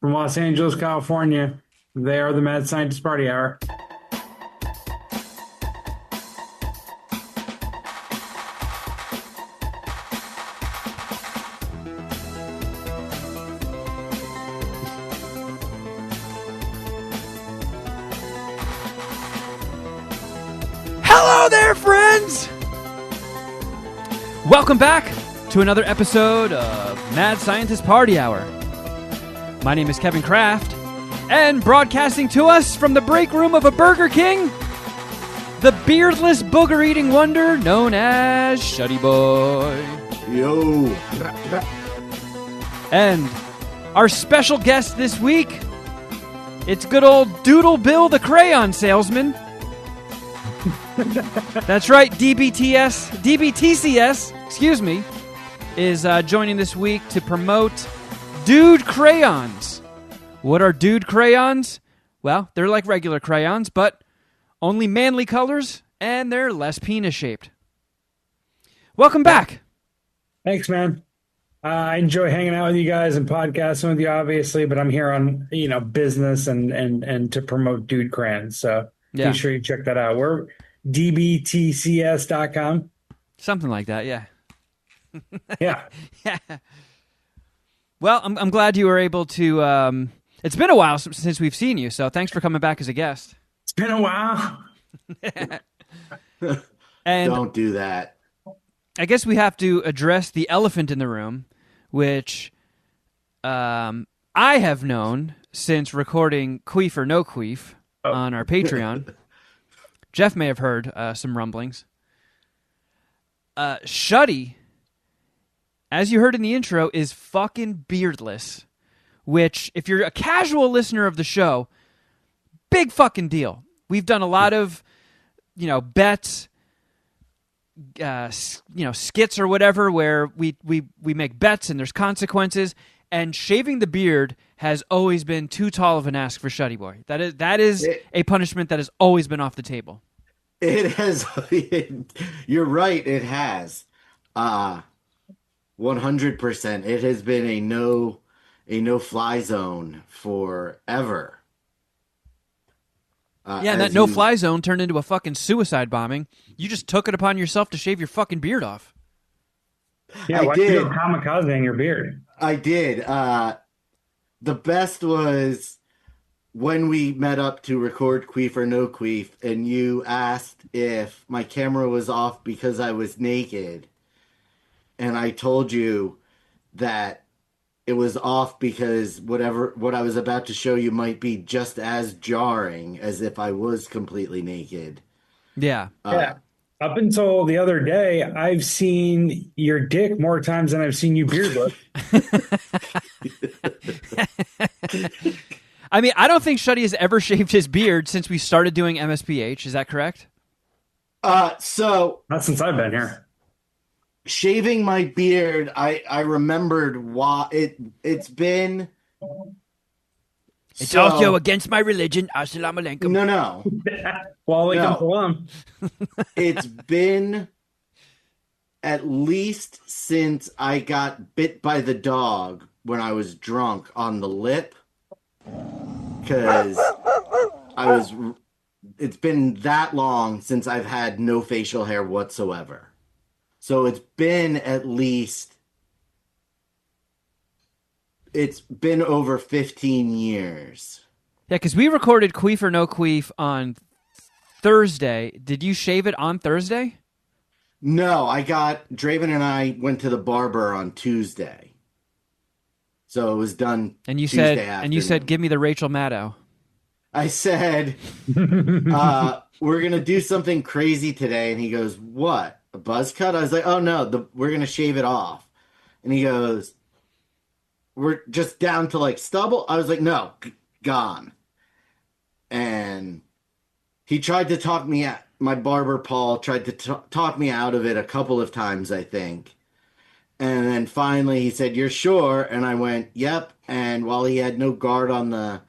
from Los Angeles, California. They are the Mad Scientist Party Hour. Hello there, friends! Welcome back to another episode of Mad Scientist Party Hour. My name is Kevin Kraft, and broadcasting to us from the break room of a Burger King, the beardless booger-eating wonder known as Shuddy Boy. Yo. And our special guest this week, it's good old Doodle Bill the Crayon Salesman. That's right, DBTCS, excuse me, is joining this week to promote Dude Crayons. What are Dude Crayons? Well, they're like regular crayons, but only manly colors, and they're less penis-shaped. Welcome back. Thanks, man. I enjoy hanging out with you guys and podcasting with you, obviously, but I'm here on, business and to promote Dude Crayons. So Yeah. be sure you check that out. We're DBTCS.com. Something like that, yeah. Yeah. Yeah. Well, I'm glad you were able to... it's been a while since we've seen you, so thanks for coming back as a guest. It's been a while. And Don't do that. I guess we have to address the elephant in the room, which I have known since recording Queef or No Queef on our Patreon. Jeff may have heard some rumblings. Shuddy, as you heard in the intro, is fucking beardless, which, if you're a casual listener of the show, big fucking deal. We've done a lot of, bets, skits or whatever, where we make bets and there's consequences, and shaving the beard has always been too tall of an ask for Shuddy Boy. That is a punishment that has always been off the table. It has. You're right. It has. 100%. It has been a no-fly zone forever. And that no-fly zone turned into a fucking suicide bombing. You just took it upon yourself to shave your fucking beard off. Yeah, I why did. you go kamikaze in your beard? I did. The best was when we met up to record Queef or No Queef, and you asked if my camera was off because I was naked. And I told you that it was off because what I was about to show you might be just as jarring as if I was completely naked. Yeah. Yeah. Up until the other day, I've seen your dick more times than I've seen you beardless. I mean, I don't think Shuddy has ever shaved his beard since we started doing MSPH. Is that correct? So Not since I've been here. shaving my beard, I remembered why it's been. It's also against my religion. Assalamu alaikum. No. Walaikum No. salam. It's been at least since I got bit by the dog when I was drunk on the lip. Because it's been that long since I've had no facial hair whatsoever. So it's been over 15 years. Yeah, because we recorded Queef or No Queef on Thursday. Did you shave it on Thursday? No, Draven and I went to the barber on Tuesday. So it was done And you Tuesday said, afternoon. give me the Rachel Maddow. I said, we're going to do something crazy today. And he goes, what? A buzz cut? I was like, oh no, we're going to shave it off. And he goes, we're just down to like stubble. I was like, no, gone. And he tried to talk me out. My barber, Paul, tried to talk me out of it a couple of times, I think. And then finally he said, you're sure? And I went, yep. And while he had no guard on the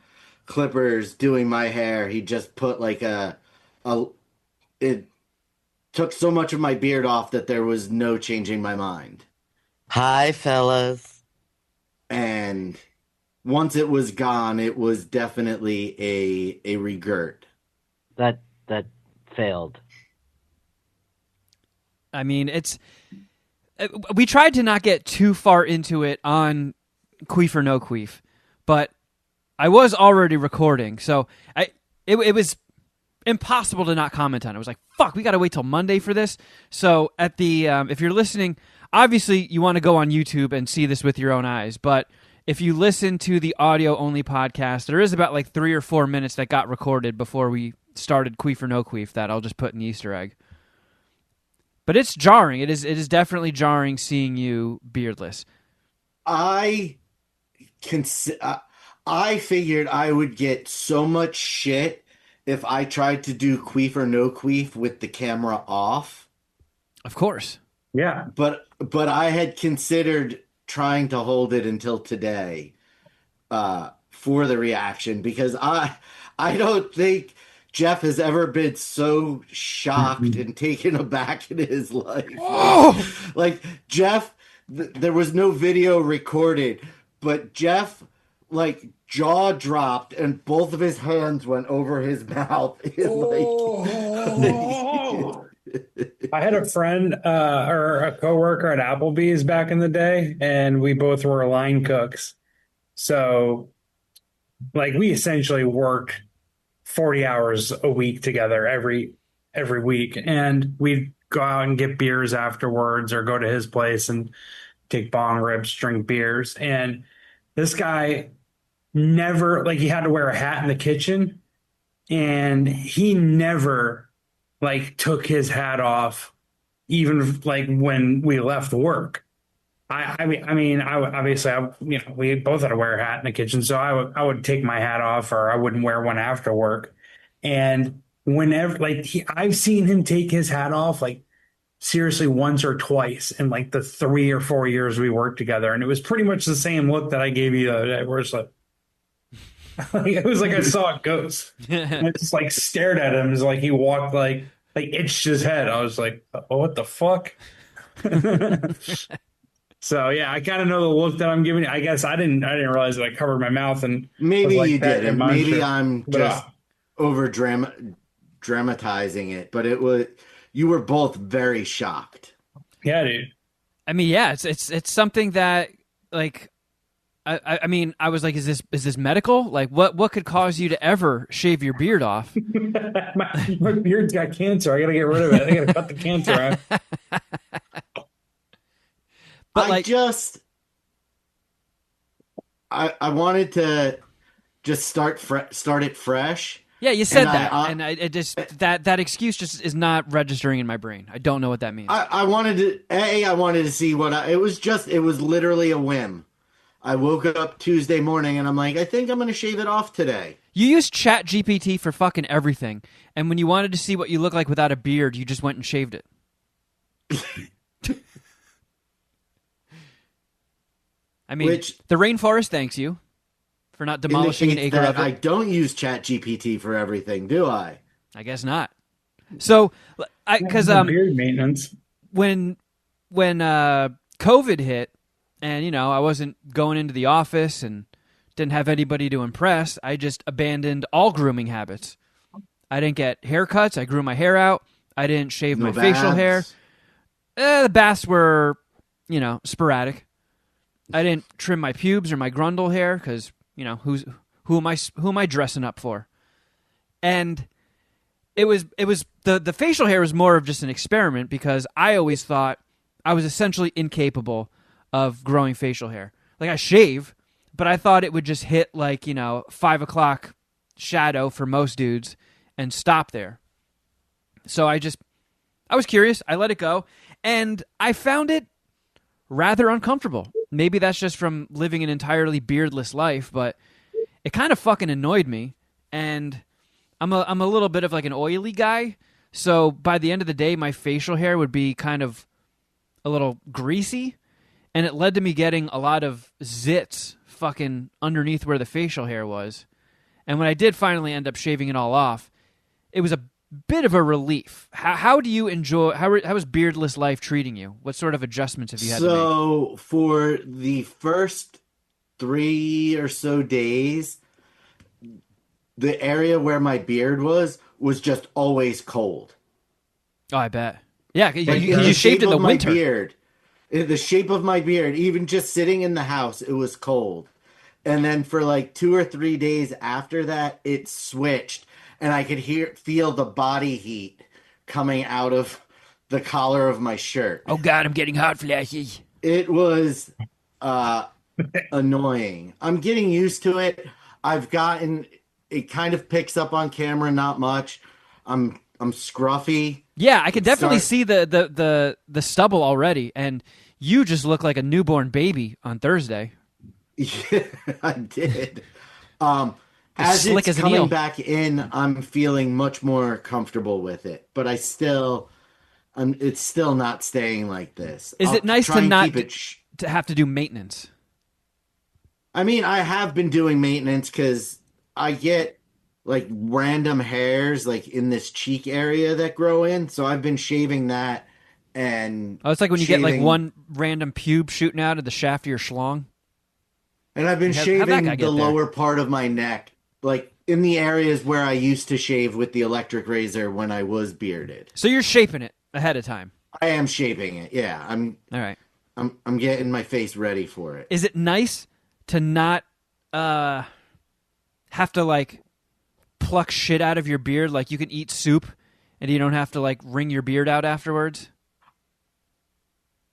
clippers doing my hair, he just put like it took so much of my beard off that there was no changing my mind. Hi, fellas. And once it was gone, it was definitely a regret. That failed. I mean, we tried to not get too far into it on Queef or No Queef, but I was already recording, so it was impossible to not comment on it. I was like, fuck, we got to wait till Monday for this. So at the if you're listening, obviously you want to go on YouTube and see this with your own eyes, but if you listen to the audio-only podcast, there is about like 3 or 4 minutes that got recorded before we started Queef or No Queef that I'll just put in the Easter egg. But it's jarring. It is definitely jarring seeing you beardless. I figured I would get so much shit if I tried to do Queef or No Queef with the camera off. Of course. Yeah. But I had considered trying to hold it until today for the reaction, because I don't think Jeff has ever been so shocked and taken aback in his life. Oh! Like, Jeff, there was no video recorded, but Jeff, like, jaw dropped and both of his hands went over his mouth. I had a friend or a coworker at Applebee's back in the day, and we both were line cooks. So, like, we essentially worked 40 hours a week together every week, and we'd go out and get beers afterwards or go to his place and take bong rips, drink beers. And this guy never, like, he had to wear a hat in the kitchen, and he never, like, took his hat off even, like, when we left work. Obviously, we both had to wear a hat in the kitchen, so I would take my hat off, or I wouldn't wear one after work. And whenever, like, I've seen him take his hat off, like, seriously, once or twice in, like, the 3 or 4 years we worked together, and it was pretty much the same look that I gave you the other day, where it's like, it was like I saw a ghost. And I just, like, stared at him as, like, he walked, like itched his head. I was like, oh, what the fuck? So yeah, I kind of know the look that I'm giving you. I guess I didn't realize that I covered my mouth, and maybe like you didn't. Maybe sure. I'm just over dramatizing it, but you were both very shocked. Yeah, dude. I mean, yeah, it's something that, like, I mean, I was like, is this medical? Like, what could cause you to ever shave your beard off? my beard's got cancer. I gotta get rid of it. I gotta cut the cancer out. But I wanted to just start it fresh. Yeah, you said that, and I just that excuse just is not registering in my brain. I don't know what that means. I wanted to see it was. It was literally a whim. I woke up Tuesday morning and I'm like, I think I'm going to shave it off today. You use ChatGPT for fucking everything, and when you wanted to see what you look like without a beard, you just went and shaved it. I mean, the rainforest thanks you for not demolishing an acre of it. I don't use ChatGPT for everything, do I? I guess not. So, because beard maintenance. When COVID hit, and I wasn't going into the office and didn't have anybody to impress, I just abandoned all grooming habits. I didn't get haircuts. I grew my hair out. I didn't shave my facial hair. The baths were, sporadic. I didn't trim my pubes or my grundle hair because, who am I dressing up for? And it was the facial hair was more of just an experiment because I always thought I was essentially incapable of growing facial hair. Like, I shave, but I thought it would just hit 5 o'clock shadow for most dudes and stop there. So I was curious. I let it go, and I found it rather uncomfortable. Maybe that's just from living an entirely beardless life, but it kind of fucking annoyed me. And I'm a little bit of like an oily guy, so by the end of the day, my facial hair would be kind of a little greasy, and it led to me getting a lot of zits fucking underneath where the facial hair was. And when I did finally end up shaving it all off, it was a bit of a relief. How do you enjoy? How is beardless life treating you? What sort of adjustments have you had to make? So for the first 3 or so days, the area where my beard was just always cold. Oh, I bet. Yeah, Like you in the shaved shape in the of my winter. beard, in the shape of my beard, even just sitting in the house, it was cold. And then for like 2 or 3 days after that, it switched, and I could feel the body heat coming out of the collar of my shirt. Oh God, I'm getting hot flashes. It was uh, annoying. I'm getting used to it. I've gotten it kind of picks up on camera, not much. I'm scruffy. Yeah, I could It definitely start- see the stubble already, and you just look like a newborn baby on Thursday. Yeah, I did. As As slick it's as an eel. coming back in, I'm feeling much more comfortable with it. But it's still not staying like this. Is I'll it nice try to and not keep it. to have to do maintenance? I mean, I have been doing maintenance because I get like random hairs like in this cheek area that grow in. So I've been shaving that and Oh, it's like when you get like shaving, one random pube shooting out of the shaft of your schlong. and I've been How'd that guy shaving get the there? lower part of my neck, like in the areas where I used to shave with the electric razor when I was bearded. So you're shaping it ahead of time. I am shaping it. Yeah, All right. I'm getting my face ready for it. Is it nice to not have to like pluck shit out of your beard? Like you can eat soup and you don't have to like wring your beard out afterwards?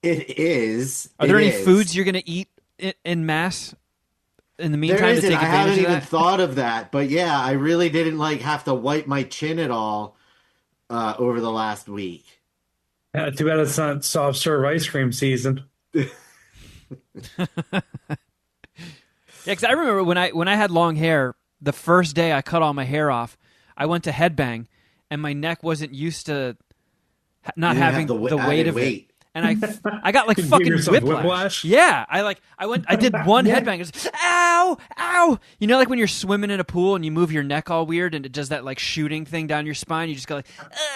It is. Are there It any is. foods you're going to eat in mass in the There meantime to isn't. take I haven't advantage of even that? thought of that, but yeah, I really didn't like have to wipe my chin at all over the last week. Too bad it's not soft serve ice cream season. Yeah, because I remember when I had long hair, the first day I cut all my hair off, I went to headbang, and my neck wasn't used to not You didn't having have the weight added of it, weight. and I got like Give fucking yourself whiplash. whiplash? Yeah, I did one headbang, it's ow, ow. You know, like when you're swimming in a pool and you move your neck all weird, and it does that like shooting thing down your spine. You just go like,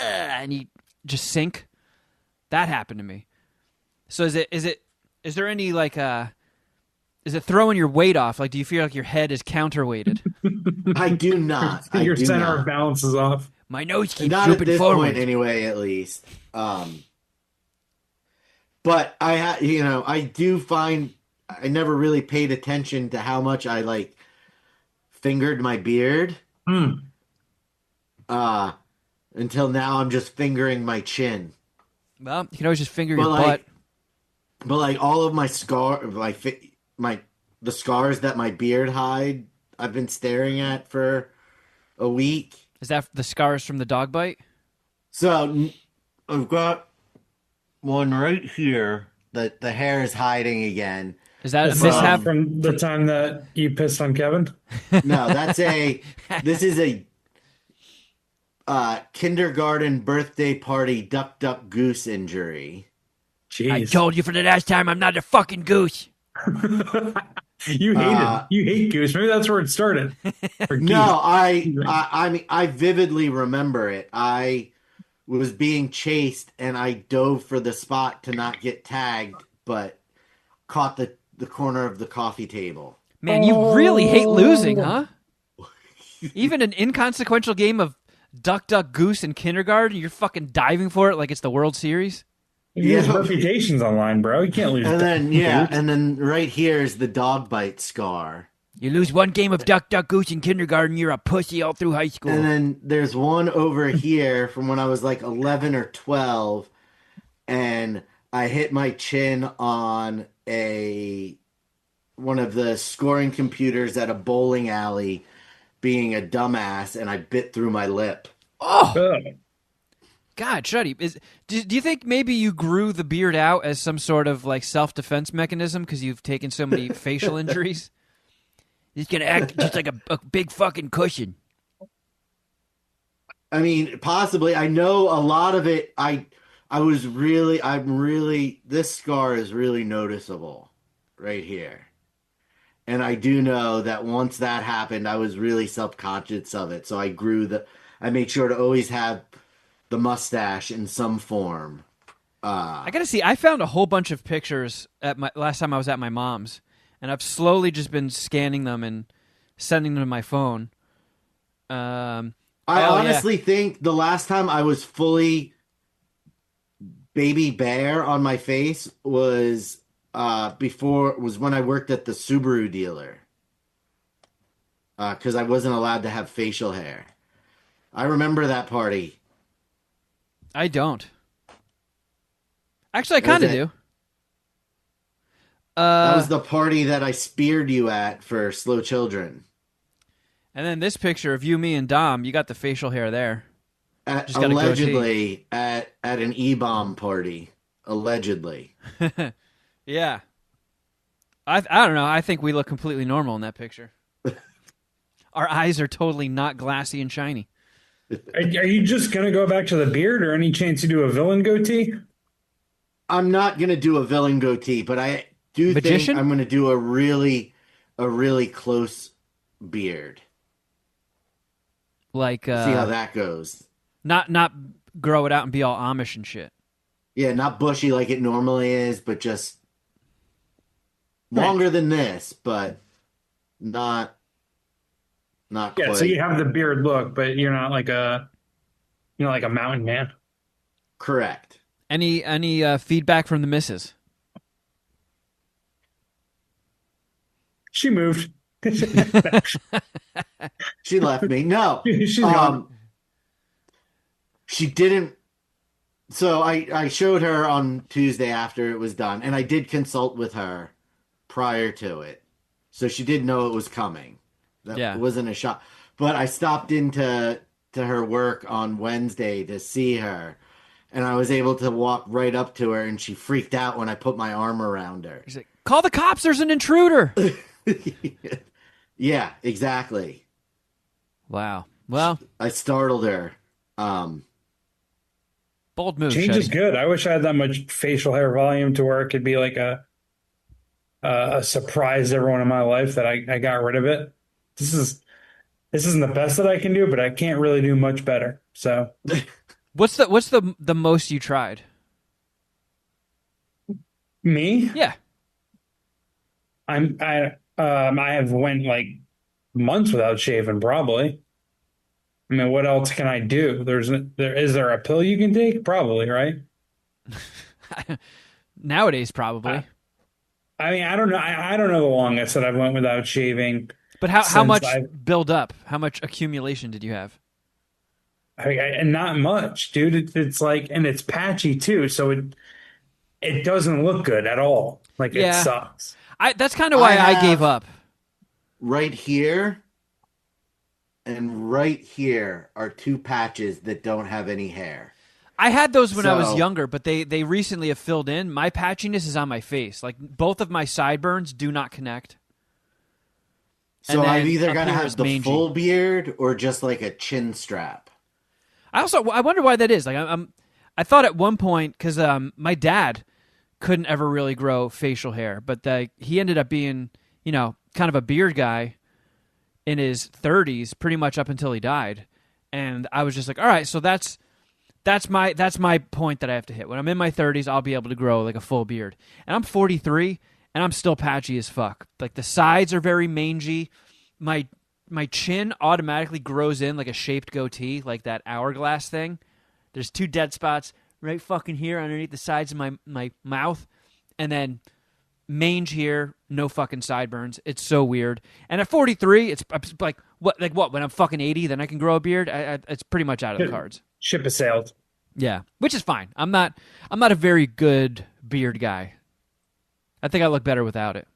and you just sink. That happened to me. So is there any like is it throwing your weight off? Like, do you feel like your head is counterweighted? I do not. I Your do center not. of balance is off. My nose keeps Not at drooping this forward. point, anyway. At least. But I do find I never really paid attention to how much I like fingered my beard. Until now, I'm just fingering my chin. Well, you can always just finger But your like, butt. but like all of my the scars that my beard hide, I've been staring at for a week. Is that the scars from the dog bite? So I've got one right here that the hair is hiding again. Is that a It's mishap? from the time that you pissed on Kevin. No, this is a kindergarten birthday party duck duck goose injury. I Jeez. told you for the last time I'm not a fucking goose. You hate Goose. Maybe that's where it started. Or No, Geese. I mean I vividly remember it. I was being chased and I dove for the spot to not get tagged, but caught the corner of the coffee table. Man, you really hate losing, huh? Even an inconsequential game of duck, duck, goose in kindergarten, you're fucking diving for it like it's the World Series? His Yeah. reputation's online, bro. You can't lose. And then Goose. and then right here is the dog bite scar. You lose one game of duck, duck, goose in kindergarten, you're a pussy all through high school. And then there's one over here from when I was like 11 or 12, and I hit my chin on one of the scoring computers at a bowling alley being a dumbass, and I bit through my lip. Oh, Ugh. God, Shuddy, do you think maybe you grew the beard out as some sort of like self-defense mechanism because you've taken so many facial injuries? It's gonna act just like a big fucking cushion. I mean, possibly. I know a lot of it. This scar is really noticeable right here. And I do know that once that happened, I was really self-conscious of it. So I made sure to always have the mustache in some form. I gotta see. I found a whole bunch of pictures at my last time I was at my mom's, and I've slowly just been scanning them and sending them to my phone. I yeah. honestly think the last time I was fully baby bear on my face was when I worked at the Subaru dealer. Because I wasn't allowed to have facial hair. I remember that party. I don't. Actually, I That was kind of it. do. That was the party that I speared you at for Slow Children. And then this picture of you, me, and Dom, you got the facial hair there. Just got a goatee. Allegedly at an E-bomb party. Allegedly. Yeah. I don't know. I think we look completely normal in that picture. Our eyes are totally not glassy and shiny. Are you just going to go back to the beard, or any chance you do a villain goatee? I'm not going to do a villain goatee, but I do Magician? think I'm going to do a really close beard. Like See how that goes. not grow it out and be all Amish and shit. Yeah, not bushy like it normally is, but just longer than this, but not Yeah, quite. so you have the beard look, but you're not like a mountain man. Correct. Any feedback from the missus? She moved. She left me. No. She's gone. She didn't. So I showed her on Tuesday after it was done, and I did consult with her prior to it. So she did know it was coming. That wasn't a shock. But I stopped into her work on Wednesday to see her, and I was able to walk right up to her, and she freaked out when I put my arm around her. He's like, "Call the cops, there's an intruder." Yeah, exactly. Wow. Well, I startled her. bold move. Change is Shuddy. good. I wish I had that much facial hair volume to where it could be like a surprise to everyone in my life that I got rid of it. This isn't the best that I can do, but I can't really do much better. So What's the most you tried? me, Yeah. I have went like months without shaving probably. I mean, what else can I do? Is there a pill you can take? Probably, right? Nowadays, probably. I mean, I don't know. I don't know the longest that I've went without shaving. But how since much I've- build up? How much accumulation did you have? and not much, dude. It's like, and it's patchy too, so it doesn't look good at all. Like it Yeah. sucks. That's kind of why I gave up. Right here and right here are two patches that don't have any hair. I had those when I was So- younger, but they recently have filled in. My patchiness is on my face. Like both of my sideburns do not connect. So And I've then either up got to here have is the mangy. full beard or just like a chin strap. I wonder why that is. Like I thought at one point because my dad couldn't ever really grow facial hair, but he ended up being kind of a beard guy in his 30s, pretty much up until he died. And I was just like, all right, so that's my point that I have to hit. When I'm in my 30s, I'll be able to grow like a full beard. And I'm 43, and I'm still patchy as fuck. Like the sides are very mangy. My chin automatically grows in like a shaped goatee, like that hourglass thing. There's two dead spots right fucking here underneath the sides of my mouth, and then mange here, no fucking sideburns. It's so weird. And at 43, it's like what? When I'm fucking 80, then I can grow a beard. It's pretty much out of the cards. Ship has sailed. Yeah, which is fine. I'm not a very good beard guy. I think I look better without it.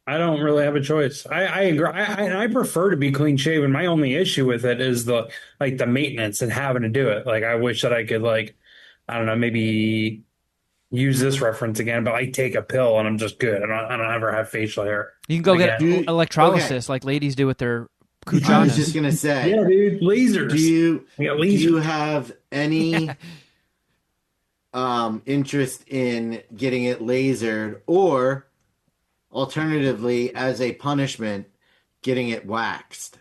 I don't really have a choice. I agree. I prefer to be clean shaven. My only issue with it is the maintenance and having to do it. Like I wish that I could I don't know, maybe use this reference again, but I take a pill and I'm just good. I don't ever have facial hair. You can go Again. get electrolysis like ladies do with their I was cuchanas. just gonna say, Yeah, dude, lasers. do Yeah, do lasers. you have any interest in getting it lasered, or alternatively, as a punishment, getting it waxed?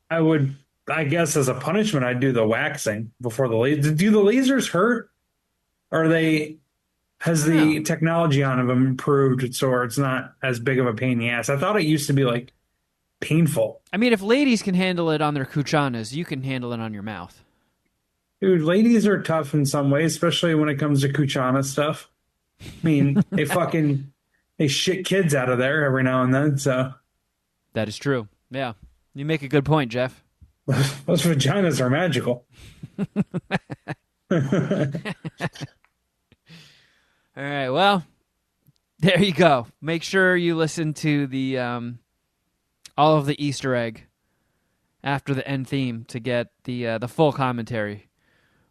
I guess as a punishment, I'd do the waxing before the laser. Do the lasers hurt? Are they? has the technology on them improved so it's not as big of a pain in the ass? I thought it used to be like painful. I mean, if ladies can handle it on their cuchanas, you can handle it on your mouth. Dude, ladies are tough in some ways, especially when it comes to Kuchana stuff. I mean, they shit kids out of there every now and then, so That is true. Yeah. You make a good point, Jeff. those vaginas are magical. All right. Well, there you go. Make sure you listen to the all of the Easter egg after the end theme to get the full commentary.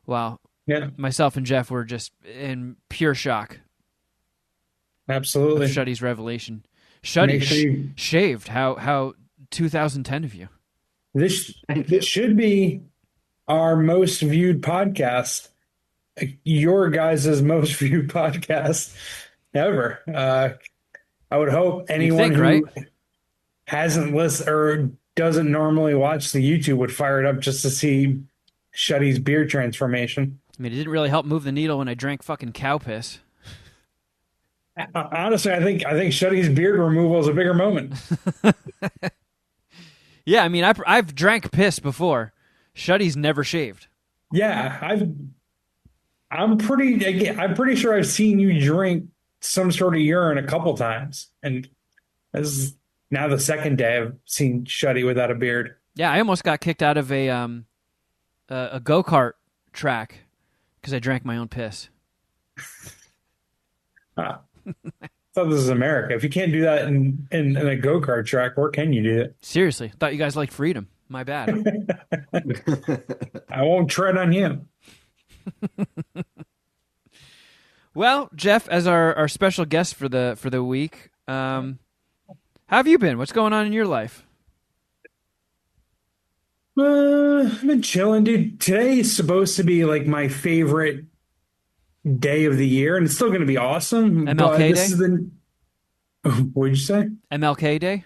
Wow. Yeah, Myself and Jeff were just in pure shock of absolutely. Shuddy's revelation. Shuddy Make sure you- shaved. How 2010 of you. This should be our most viewed podcast. Your guys' most viewed podcast ever. I would hope anyone think, who right? hasn't listened or doesn't normally watch the YouTube would fire it up just to see Shuddy's beard transformation. I mean, it didn't really help move the needle when I drank fucking cow piss. Honestly, I think Shuddy's beard removal is a bigger moment. Yeah, I mean, I've drank piss before. Shuddy's never shaved. Yeah, I'm pretty sure I've seen you drink some sort of urine a couple times, and this is now the second day I've seen Shuddy without a beard. Yeah, I almost got kicked out of a go-kart track because I drank my own piss. I thought this is America. If you can't do that in a go-kart track, where can you do it? Seriously, thought you guys liked freedom. My bad. I won't tread on you. Well, Jeff, as our special guest for the week, how have you been? What's going on in your life? I've been chilling, dude. Today is supposed to be like my favorite day of the year, and it's still going to be awesome. MLK but this Day? is the What'd you say? MLK Day?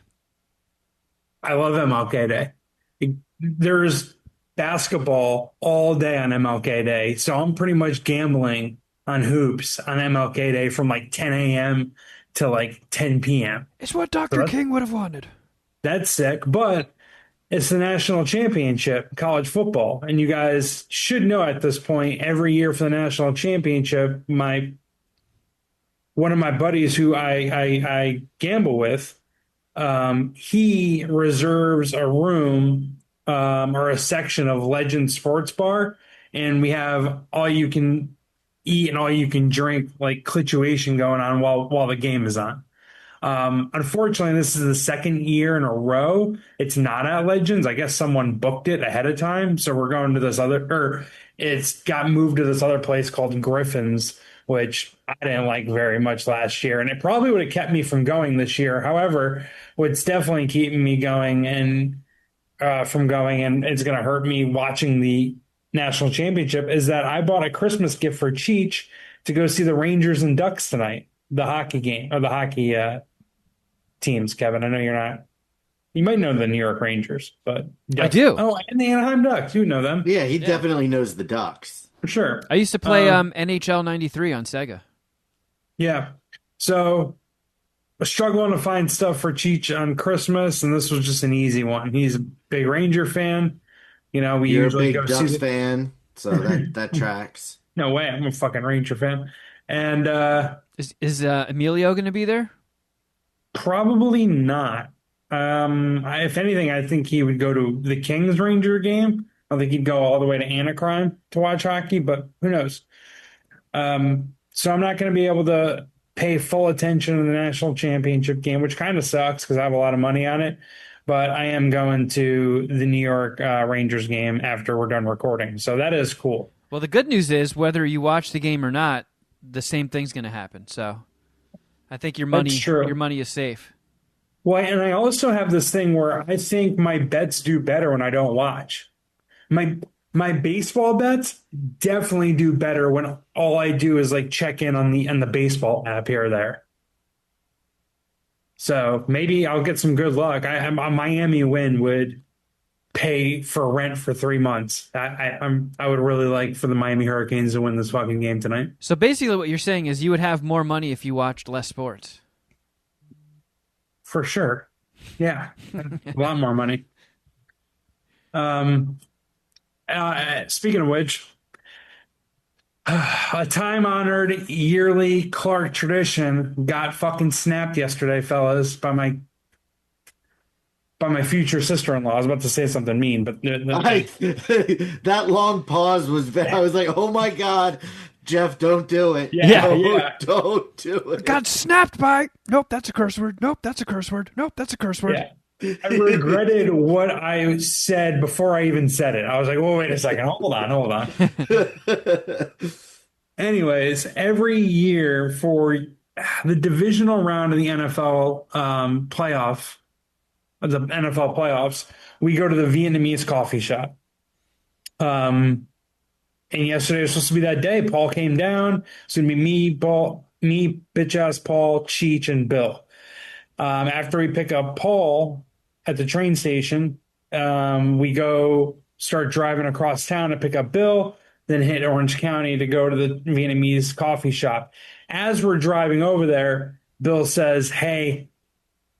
I love MLK Day. There's basketball all day on MLK Day, so I'm pretty much gambling on hoops on MLK Day from like 10 a.m. to like 10 p.m. It's what Dr. King would have wanted. That's sick, but it's the national championship, college football, and you guys should know at this point, every year for the national championship, one of my buddies who I gamble with, he reserves a room or a section of Legend Sports Bar, and we have all you can eat and all you can drink like clituation going on while the game is on. Unfortunately, this is the second year in a row it's not at Legends. I guess someone booked it ahead of time, so we're going to this it's got moved to this other place called Griffin's, which I didn't like very much last year, and it probably would have kept me from going this year. However, what's definitely keeping me going and it's going to hurt me watching the national championship is that I bought a Christmas gift for Cheech to go see the Rangers and Ducks tonight, the hockey game or the hockey teams. Kevin, I know you're not. You might know the New York Rangers, but I do. Oh, and the Anaheim Ducks. You know them. Yeah, he definitely knows the Ducks. For sure. I used to play NHL 93 on Sega. Yeah. So I was struggling to find stuff for Cheech on Christmas, and this was just an easy one. He's a big Ranger fan. You know, we You're a usually big go see Ducks fan, so that tracks. No way, I'm a fucking Ranger fan. And Is Emilio going to be there? probably not. If anything, I think he would go to the Kings Ranger game. I don't think he'd go all the way to Anaheim to watch hockey, but who knows? So I'm not going to be able to pay full attention to the national championship game, which kind of sucks because I have a lot of money on it. But I am going to the New York Rangers game after we're done recording. So that is cool. Well, the good news is whether you watch the game or not, the same thing's going to happen. So I think your money is safe. Well, and I also have this thing where I think my bets do better when I don't watch. My baseball bets definitely do better when all I do is like check in on the baseball app here or there. So maybe I'll get some good luck. A Miami win would pay for rent for 3 months. I would really like for the Miami Hurricanes to win this fucking game tonight. So basically what you're saying is you would have more money if you watched less sports. For sure. Yeah. A lot more money. Speaking of which, a time-honored yearly Clark tradition got fucking snapped yesterday, fellas, by my future sister-in-law. I was about to say something mean, but That long pause was. I was like, "Oh my god, Jeff, don't do it! Don't do it!" Got snapped by. Nope, that's a curse word. Nope, that's a curse word. Nope, that's a curse word. Yeah. I regretted what I said before I even said it. I was like, "Well, wait a second. Hold on." Anyways, every year for the divisional round of the NFL playoffs, we go to the Vietnamese coffee shop. And yesterday was supposed to be that day. Paul came down. It's gonna be me, bitch ass Paul, Cheech, and Bill. After we pick up Paul at the train station, we go start driving across town to pick up Bill, then hit Orange County to go to the Vietnamese coffee shop. As we're driving over there, Bill says, "Hey,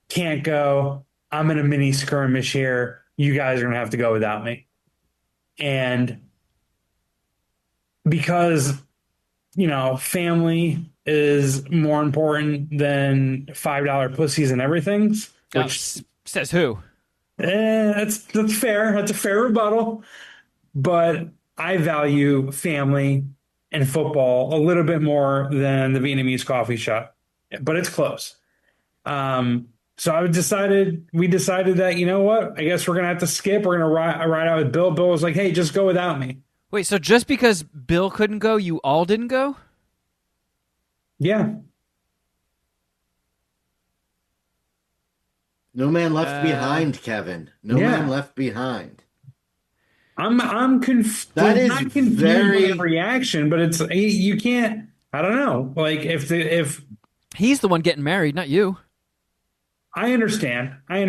can't go. I'm in a mini skirmish here. You guys are going to have to go without me." And because, family is more important than $5 pussies and everything's, which says who? That's fair. That's a fair rebuttal. But I value family and football a little bit more than the Vietnamese coffee shop, but it's close. So we decided that, you know what? I guess we're going to have to skip. We're going to ride out with Bill. Bill was like, "Hey, just go without me." Wait, so just because Bill couldn't go, you all didn't go? Yeah. No man left behind, Kevin. No man left behind. I'm confused. That is not confused by the reaction, but it's you can't. I don't know. Like if he's the one getting married, not you. I understand. I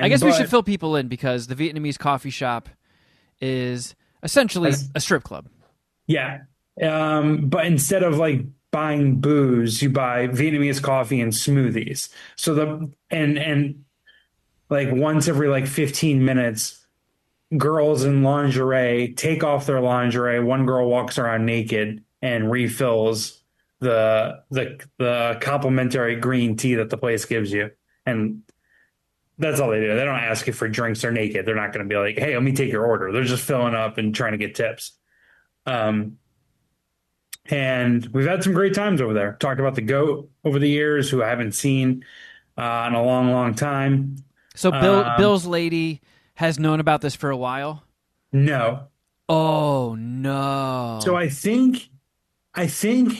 guess we should fill people in because the Vietnamese coffee shop is essentially a strip club. Yeah. But instead of like buying booze, you buy Vietnamese coffee and smoothies. So and like once every like 15 minutes, girls in lingerie take off their lingerie. One girl walks around naked and refills the complimentary green tea that the place gives you. And that's all they do. They don't ask you for drinks or naked. They're not going to be like, "Hey, let me take your order." They're just filling up and trying to get tips. And we've had some great times over there. Talked about the GOAT over the years, who I haven't seen in a long, long time. So Bill's lady has known about this for a while? No. Oh, no. So I think I'd assume,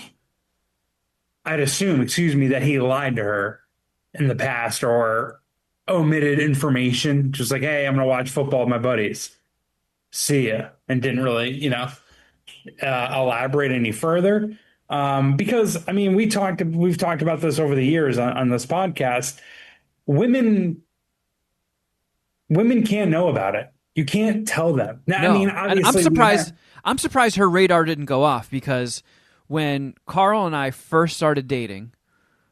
that he lied to her in the past or omitted information. Just like, "Hey, I'm going to watch football with my buddies. See ya." And didn't really, elaborate any further. Because, I mean, we've talked about this over the years on this podcast. Women can't know about it. You can't tell them. Now, No. I mean, obviously, I'm surprised her radar didn't go off because when Carl and I first started dating,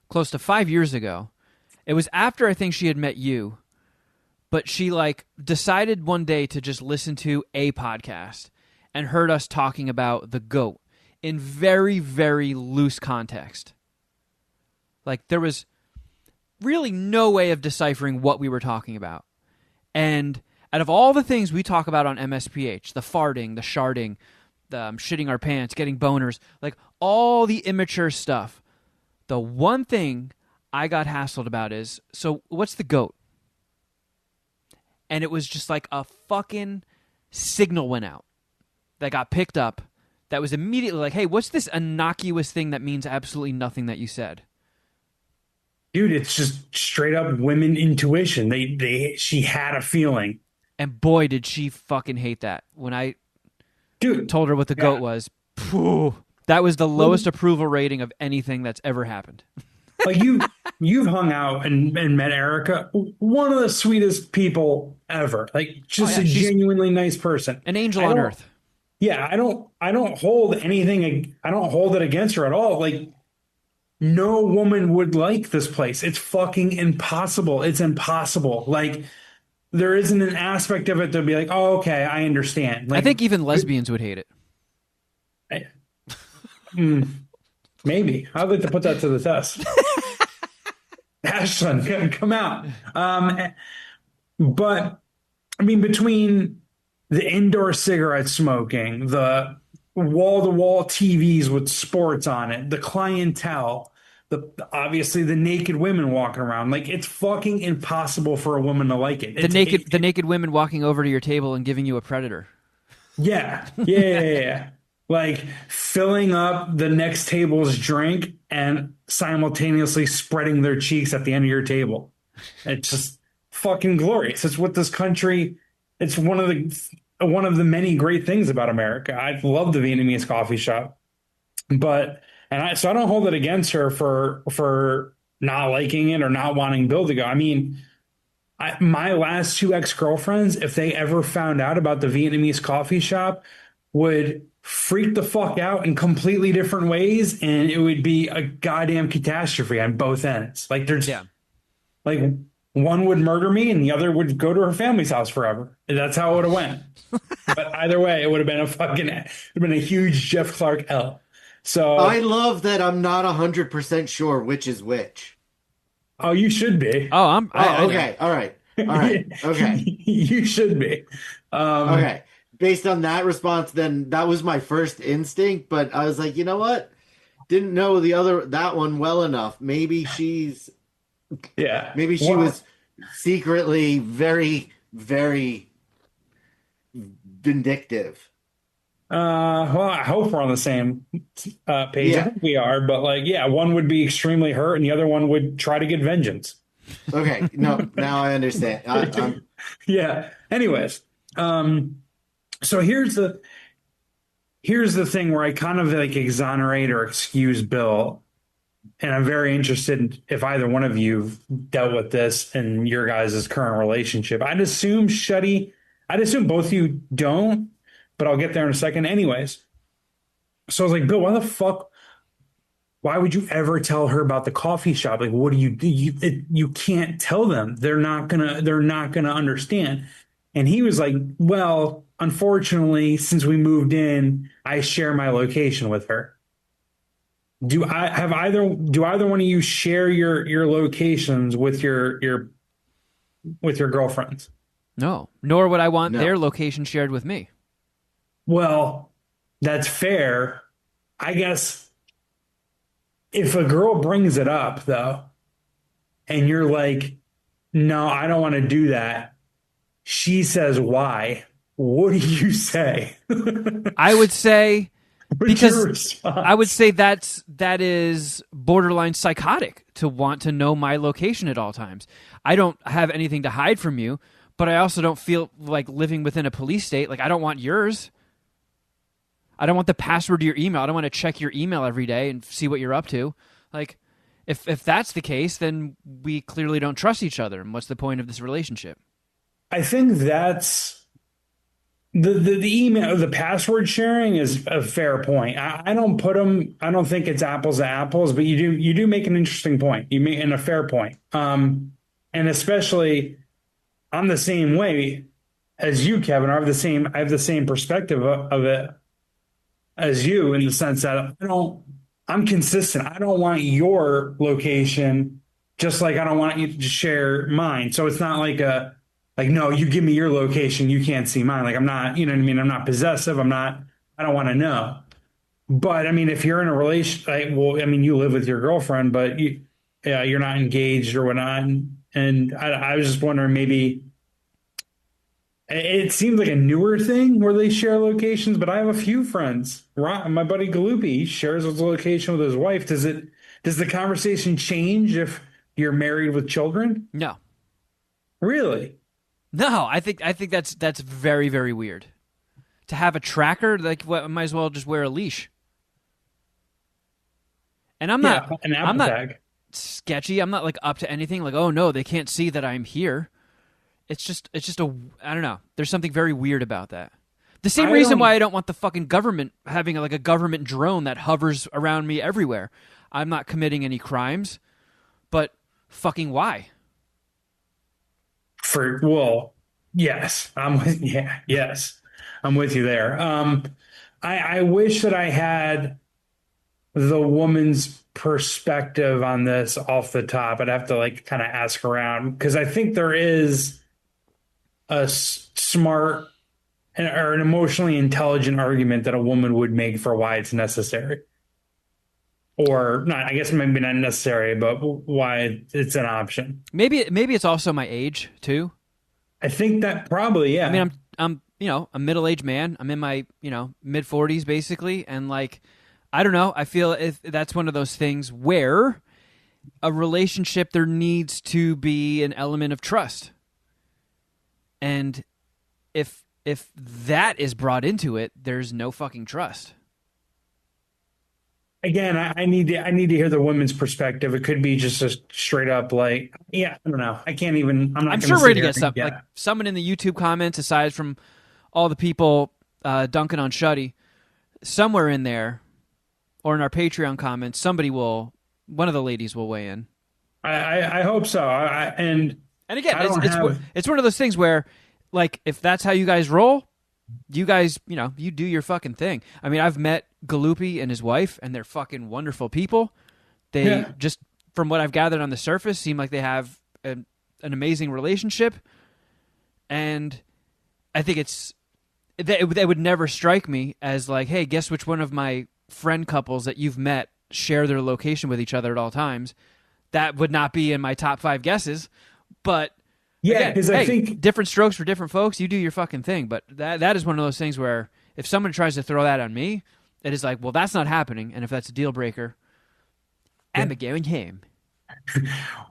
close to 5 years ago, it was after I think she had met you, but she decided one day to just listen to a podcast and heard us talking about the GOAT in very, very loose context. Like there was really no way of deciphering what we were talking about. And out of all the things we talk about on MSPH, the farting, the sharding, the shitting our pants, getting boners, like all the immature stuff, the one thing I got hassled about is, so what's the GOAT? And it was just like a fucking signal went out that got picked up that was immediately like, "Hey, what's this innocuous thing that means absolutely nothing that you said?" dude, it's just straight up women intuition. She had a feeling. And boy, did she fucking hate that. When I told her what the GOAT was, that was the lowest approval rating of anything that's ever happened. Like you've hung out and met Erica, one of the sweetest people ever. Like just yeah, a she's genuinely nice person. an angel I on don't earth. Yeah, I don't hold anything, I don't hold it against her at all. Like no woman would like this place. It's fucking impossible. It's impossible. Like there isn't an aspect of it to be like, oh, okay, I understand. I Like think even lesbians would hate it. maybe I'd like to put that to the test. Ashland, come out. But I mean, between the indoor cigarette smoking, the wall-to-wall TVs with sports on it, the clientele, the obviously the naked women walking around, like it's fucking impossible for a woman to like it. The naked women walking over to your table and giving you a predator. Yeah. Like filling up the next table's drink and simultaneously spreading their cheeks at the end of your table. It's just fucking glorious. It's what this country. It's one of the many great things about America. I love the Vietnamese coffee shop, but so I don't hold it against her for not liking it or not wanting Bill to go. I mean, my last two ex-girlfriends, if they ever found out about the Vietnamese coffee shop, would freak the fuck out in completely different ways, and it would be a goddamn catastrophe on both ends. Like like one would murder me and the other would go to her family's house forever. That's how it would have went. But either way, it would have been a huge Jeff Clark L. So I love that I'm not 100% sure which is which. oh, you should be. Oh, okay. All right. Okay. You should be. Okay. Based on that response, then that was my first instinct, but I was like, you know what? Didn't know that one well enough. Maybe she was secretly very, very vindictive. Well, I hope we're on the same page. Yeah. I think we are, but like, yeah, one would be extremely hurt and the other one would try to get vengeance. Okay. No, now I understand. Yeah. Anyways, so here's the thing where I kind of like exonerate or excuse Bill, and I'm very interested in if either one of you dealt with this in your guys' current relationship. I'd assume both of you don't, but I'll get there in a second. Anyways, so I was like, Bill, why would you ever tell her about the coffee shop? Like, what do you do? You can't tell them. They're not gonna understand. And he was like, well, unfortunately, since we moved in, I share my location with her. Do either one of you share your locations with your girlfriends? No, nor would I want No. their location shared with me. Well, that's fair. I guess if a girl brings it up though, and you're like, no, I don't want to do that. She says, why? What do you say? I would say What's your because response? I would say that is borderline psychotic to want to know my location at all times. I don't have anything to hide from you, but I also don't feel like living within a police state. Like I don't want yours. I don't want the password to your email. I don't want to check your email every day and see what you're up to. Like if that's the case, then we clearly don't trust each other. And what's the point of this relationship? I think that's the email, the password sharing is a fair point. I don't put them. I don't think it's apples to apples, but you do make an interesting point. You make a fair point. And especially, I'm the same way as you, Kevin. I have the same perspective of it as you in the sense that I'm consistent. I don't want your location just like I don't want you to share mine. So it's not like, no, you give me your location, you can't see mine. Like I'm not, you know what I mean? I'm not possessive. I don't want to know. But I mean, if you're in a relation, you live with your girlfriend, but you're not engaged or whatnot. And I was just wondering, maybe it seems like a newer thing where they share locations, but I have a few friends. My buddy Galupi shares his location with his wife. Does the conversation change if you're married with children? No. Really? No, I think that's very, very weird. To have a tracker, like might as well just wear a leash. And I'm not an Apple tag. sketchy. I'm not like up to anything. Like, oh no, they can't see that I'm here. It's just a I don't know. There's something very weird about that. The same reason why I don't want the fucking government having like a government drone that hovers around me everywhere. I'm not committing any crimes, but fucking why? Yes, yes, I'm with you there. I wish that I had the woman's perspective on this off the top. I'd have to like kind of ask around because I think there is a smart or an emotionally intelligent argument that a woman would make for why it's necessary. Or not, I guess maybe not necessary, but why it's an option. Maybe it's also my age too. I think that probably, yeah. I mean, I'm a middle-aged man. I'm in my, mid 40s basically, and like I don't know, I feel if that's one of those things where a relationship there needs to be an element of trust. And if that is brought into it, there's no fucking trust. Again, I need to hear the women's perspective. It could be just a straight up like, yeah, I don't know. I can't even. I'm sure we're gonna get something. Like someone in the YouTube comments, aside from all the people dunking on Shuddy, somewhere in there, or in our Patreon comments, one of the ladies will weigh in. I hope so. And again, it's one of those things where, like, if that's how you guys roll, you guys, you do your fucking thing. I mean, I've met Galoopi and his wife, and they're fucking wonderful people. They just, from what I've gathered on the surface, seem like they have an amazing relationship. And I think they would never strike me as like, hey, guess which one of my friend couples that you've met share their location with each other at all times. That would not be in my top 5 guesses. But yeah, because I think different strokes for different folks. You do your fucking thing. But that is one of those things where if someone tries to throw that on me, it is like, well, that's not happening. And if that's a deal breaker, I'm going home.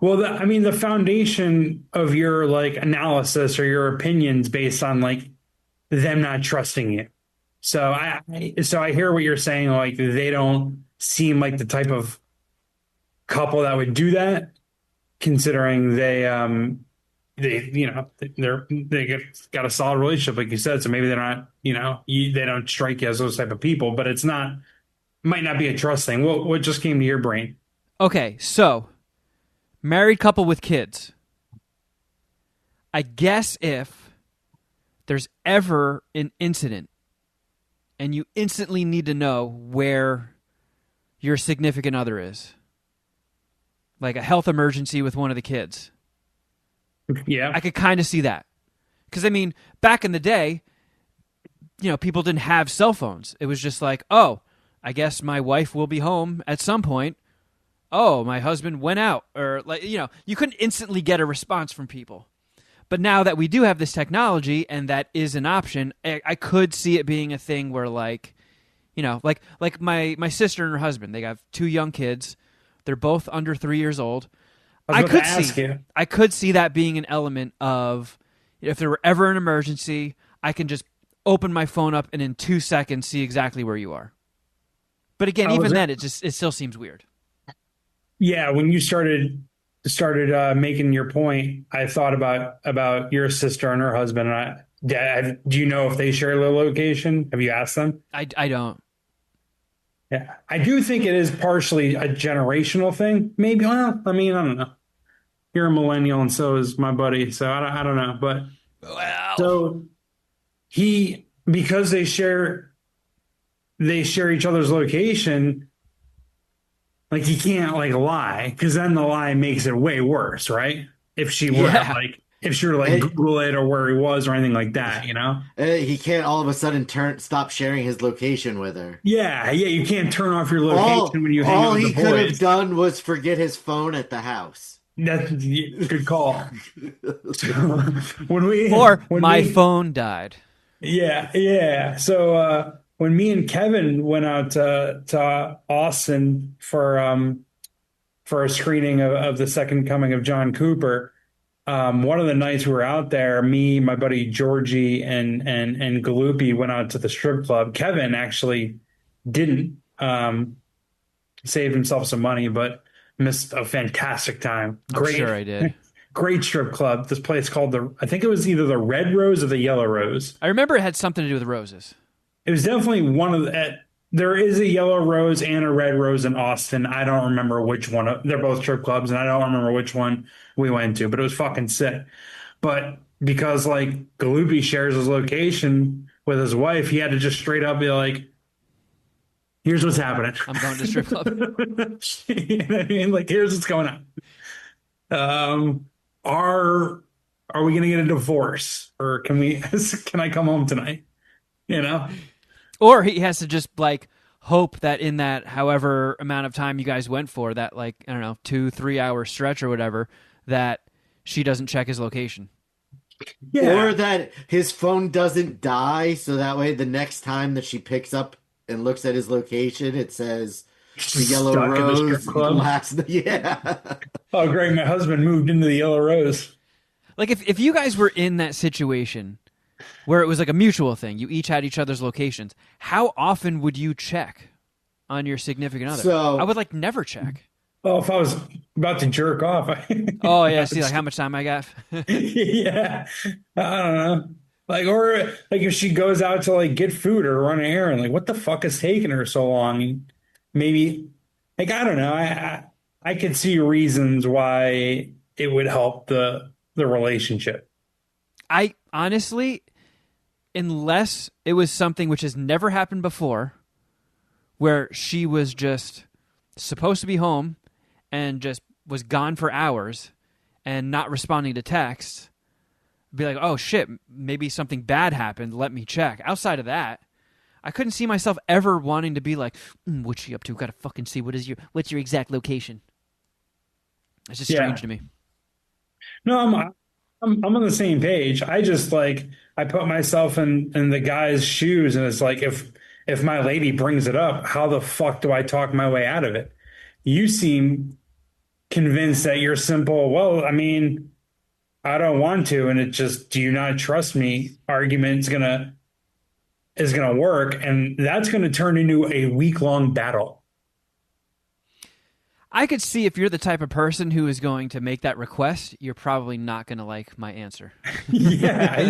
Well, the foundation of your like analysis or your opinions based on like them not trusting you. So I hear what you're saying. Like they don't seem like the type of couple that would do that, considering they got a solid relationship, like you said. So maybe they're not, they don't strike you as those type of people. But might not be a trust thing. What just came to your brain? Okay, so married couple with kids. I guess if there's ever an incident and you instantly need to know where your significant other is, like a health emergency with one of the kids. Yeah. I could kind of see that. Because, I mean, back in the day, people didn't have cell phones. It was just like, oh, I guess my wife will be home at some point. Oh, my husband went out. Or, like, you couldn't instantly get a response from people. But now that we do have this technology and that is an option, I could see it being a thing where, like, like my sister and her husband, they have 2 young kids. They're both under 3 years old. I could see that being an element of, if there were ever an emergency, I can just open my phone up and in 2 seconds see exactly where you are. But again, even then, it still seems weird. Yeah, when you started making your point, I thought about your sister and her husband. And do you know if they share the location? Have you asked them? I don't. Yeah, I do think it is partially a generational thing. Maybe. Well, I mean, I don't know. You're a millennial, and so is my buddy. So I don't know, but so because they share each other's location. Like he can't like lie, because then the lie makes it way worse, right? If she were to Google it or where he was or anything like that, He can't all of a sudden stop sharing his location with her. Yeah, you can't turn off your location when you hang out with the boys. All he could have done was forget his phone at the house. That's a good call. My phone died. Yeah. So when me and Kevin went out to Austin for a screening of the Second Coming of John Cooper, one of the nights we were out there, me, my buddy Georgie, and Galoopi went out to the strip club. Kevin actually didn't, saved himself some money, but Missed a fantastic time. I'm sure I did. Great strip club. This place called I think it was either the Red Rose or the Yellow Rose. I remember it had something to do with roses. It was definitely one of there is a Yellow Rose and a Red Rose in Austin. I don't remember which one. They're both strip clubs, and I don't remember which one we went to, but it was fucking sick. But because like Galooby shares his location with his wife, he had to just straight up be like, "Here's what's happening. I'm going to strip club." You know what I mean? Like, here's what's going on. Are we gonna get a divorce, or can we? Can I come home tonight? You know. Or he has to just like hope that in that however amount of time you guys went for, that like, I don't know, 2-3 hour stretch or whatever, that she doesn't check his location. Yeah. Or that his phone doesn't die, so that way the next time that she picks up and looks at his location, it says the Yellow Stuck in the Rose. strip club. Yeah. Oh, great. My husband moved into the Yellow Rose. Like if you guys were in that situation where it was like a mutual thing, you each had each other's locations, how often would you check on your significant other? So- I would like never check. Oh, if I was about to jerk off. Oh yeah, see like how much time I got. Yeah. I don't know. Like, or like if she goes out to like get food or run an errand, like what the fuck is taking her so long? Maybe, like, I don't know. I could see reasons why it would help the relationship. I honestly, unless it was something which has never happened before, where she was just supposed to be home and just was gone for hours and not responding to texts, be like, oh shit, maybe something bad happened, let me check. Outside of that, I couldn't see myself ever wanting to be like, what's she up to? Gotta fucking see what's your exact location. It's just strange to me. No, I'm on the same page. I just like I put myself in the guy's shoes, and it's like if my lady brings it up, how the fuck do I talk my way out of it? You seem convinced that you're simple. Well, I mean, I don't want to, and it just, do you not trust me? Argument is gonna work, and that's gonna turn into a week-long battle. I could see if you're the type of person who is going to make that request, you're probably not going to like my answer. Yeah.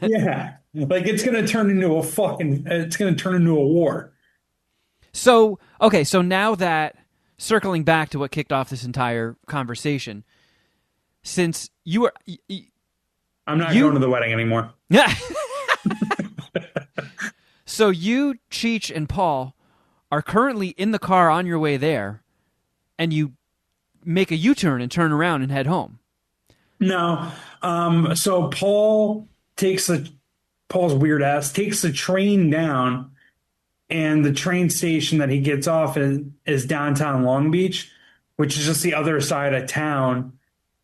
Yeah. Like it's gonna turn into a war. So, okay, so now that, circling back to what kicked off this entire conversation, since you were... I'm not going to the wedding anymore. Yeah. So you, Cheech, and Paul are currently in the car on your way there, and you make a U-turn and turn around and head home. No. So Paul's weird ass takes the train down, and the train station that he gets off is downtown Long Beach, which is just the other side of town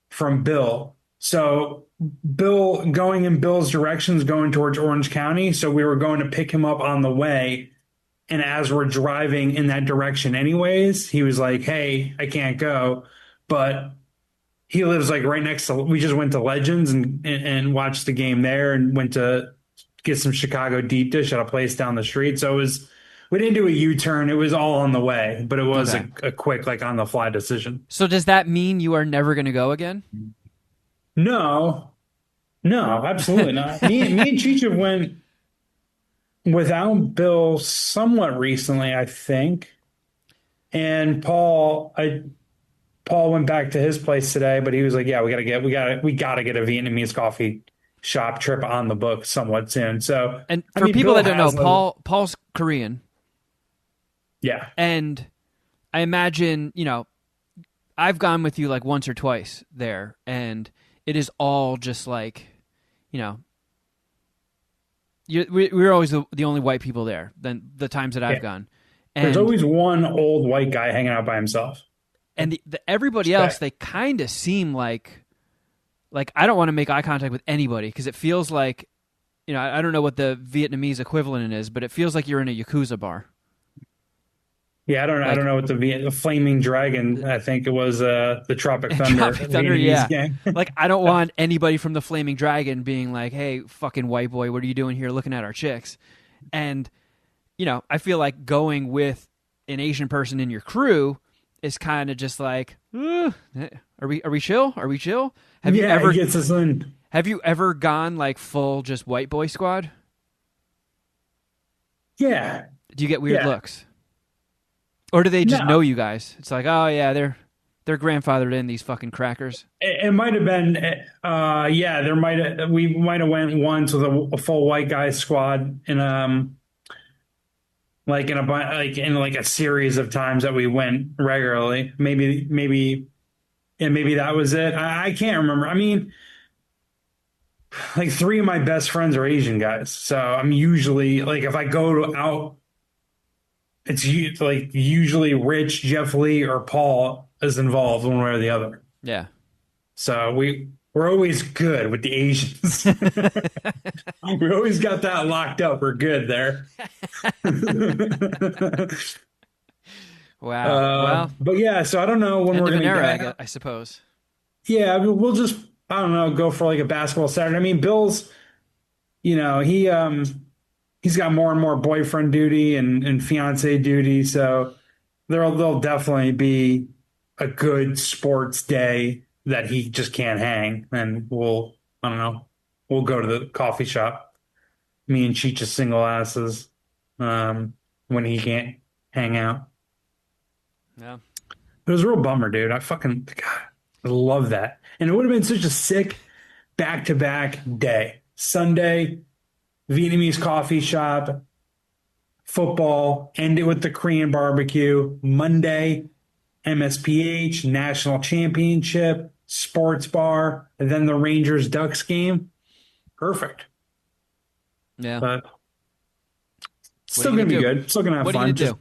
from Bill. So Bill, going in Bill's direction, is going towards Orange County. So we were going to pick him up on the way. And as we're driving in that direction anyways, he was like, hey, I can't go. But he lives like right next to, we just went to Legends and watched the game there, and went to get some Chicago deep dish at a place down the street. So we didn't do a U-turn. It was all on the way, but it was a quick, like, on the fly decision. So does that mean you are never going to go again? No, absolutely not. Me and Chicha went without Bill somewhat recently, I think. And Paul went back to his place today, but he was like, yeah, we gotta get a Vietnamese coffee shop trip on the book somewhat soon. So, and for people that don't know, Paul's Korean. Yeah. And I imagine, I've gone with you like once or twice there, and it is all just like, we're always the only white people there than the times that I've gone. And there's always one old white guy hanging out by himself. And everybody else, they kind of seem like I don't want to make eye contact with anybody, because it feels like, I don't know what the Vietnamese equivalent is, but it feels like you're in a Yakuza bar. Yeah, I don't know what the Flaming Dragon, I think it was the Tropic Thunder. Tropic Thunder, yeah. Like, I don't want anybody from the Flaming Dragon being like, hey, fucking white boy, what are you doing here looking at our chicks? And, I feel like going with an Asian person in your crew is kind of just like, are we chill? Are we chill? Have yeah, you ever it gets us in. have you ever gone like full just white boy squad? Yeah. Do you get weird Yeah. looks? Or do they just No. know you guys? It's like, oh yeah, they're grandfathered in, these fucking crackers. It might have been, yeah. We might have went once with a full white guy squad, and like in like a series of times that we went regularly. Maybe that was it. I can't remember. I mean, like 3 of my best friends are Asian guys, so I'm usually like if I out, it's like usually Rich, Jeff Lee, or Paul is involved one way or the other. Yeah. So we're always good with the Asians. We always got that locked up. We're good there. Wow. Well, But yeah, so I don't know when end we're of going an to era, get. I suppose. Yeah, I mean, we'll just I don't know go for like a basketball Saturday. I mean, Bill's he's got more and more boyfriend duty and fiance duty, so there'll definitely be a good sports day that he just can't hang, and I don't know, we'll go to the coffee shop, me and Cheech's single asses, when he can't hang out. Yeah. It was a real bummer, dude. God, I love that, and it would have been such a sick back-to-back day. Sunday, Vietnamese coffee shop, football, end it with the Korean barbecue. Monday, MSPH, national championship, sports bar, and then the Rangers Ducks game. Perfect. Yeah. But What still are you going to be gonna do? good. Still going to have What are fun. you gonna Just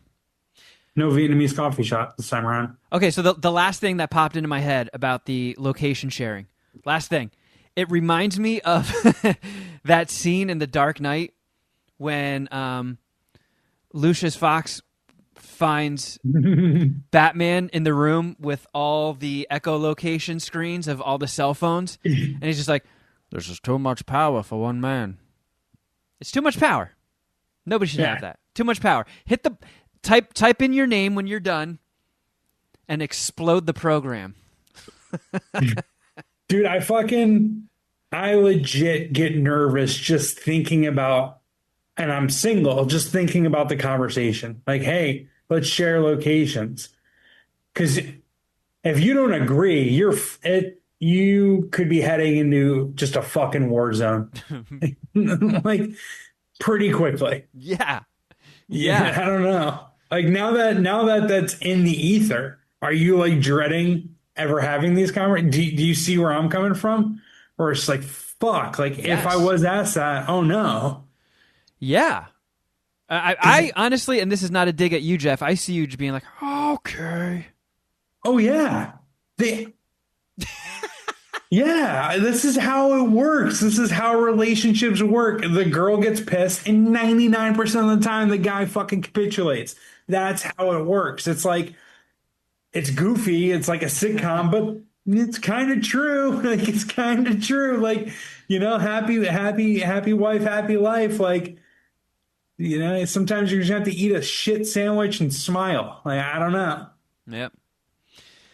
no Vietnamese coffee shop this time around. Okay, so the last thing that popped into my head about the location sharing. Last thing. It reminds me of that scene in The Dark Knight when Lucius Fox finds Batman in the room with all the echolocation screens of all the cell phones, and he's just like, "This is too much power for one man. It's too much power. Nobody should have that. Too much power. Hit the type in your name when you're done, and explode the program." Dude, I legit get nervous just thinking about, and I'm single, just thinking about the conversation. Like, hey, let's share locations. Because if you don't agree, you could be heading into just a fucking war zone. Like, pretty quickly. Yeah. Yeah, I don't know. Like now that that's in the ether, are you like dreading ever having these conversations? Do you see where I'm coming from? Or it's like, fuck, like Yes. if I was asked that, oh no. Yeah. I honestly, and this is not a dig at you, Jeff, I see you just being like, okay. Oh yeah. Yeah, this is how it works. This is how relationships work. The girl gets pissed, and 99% of the time, the guy fucking capitulates. That's how it works. It's like, it's goofy. It's like a sitcom, but it's kind of true. Like, it's kind of true. Like, happy wife, happy life. Like, sometimes you just have to eat a shit sandwich and smile. Like, I don't know. Yep.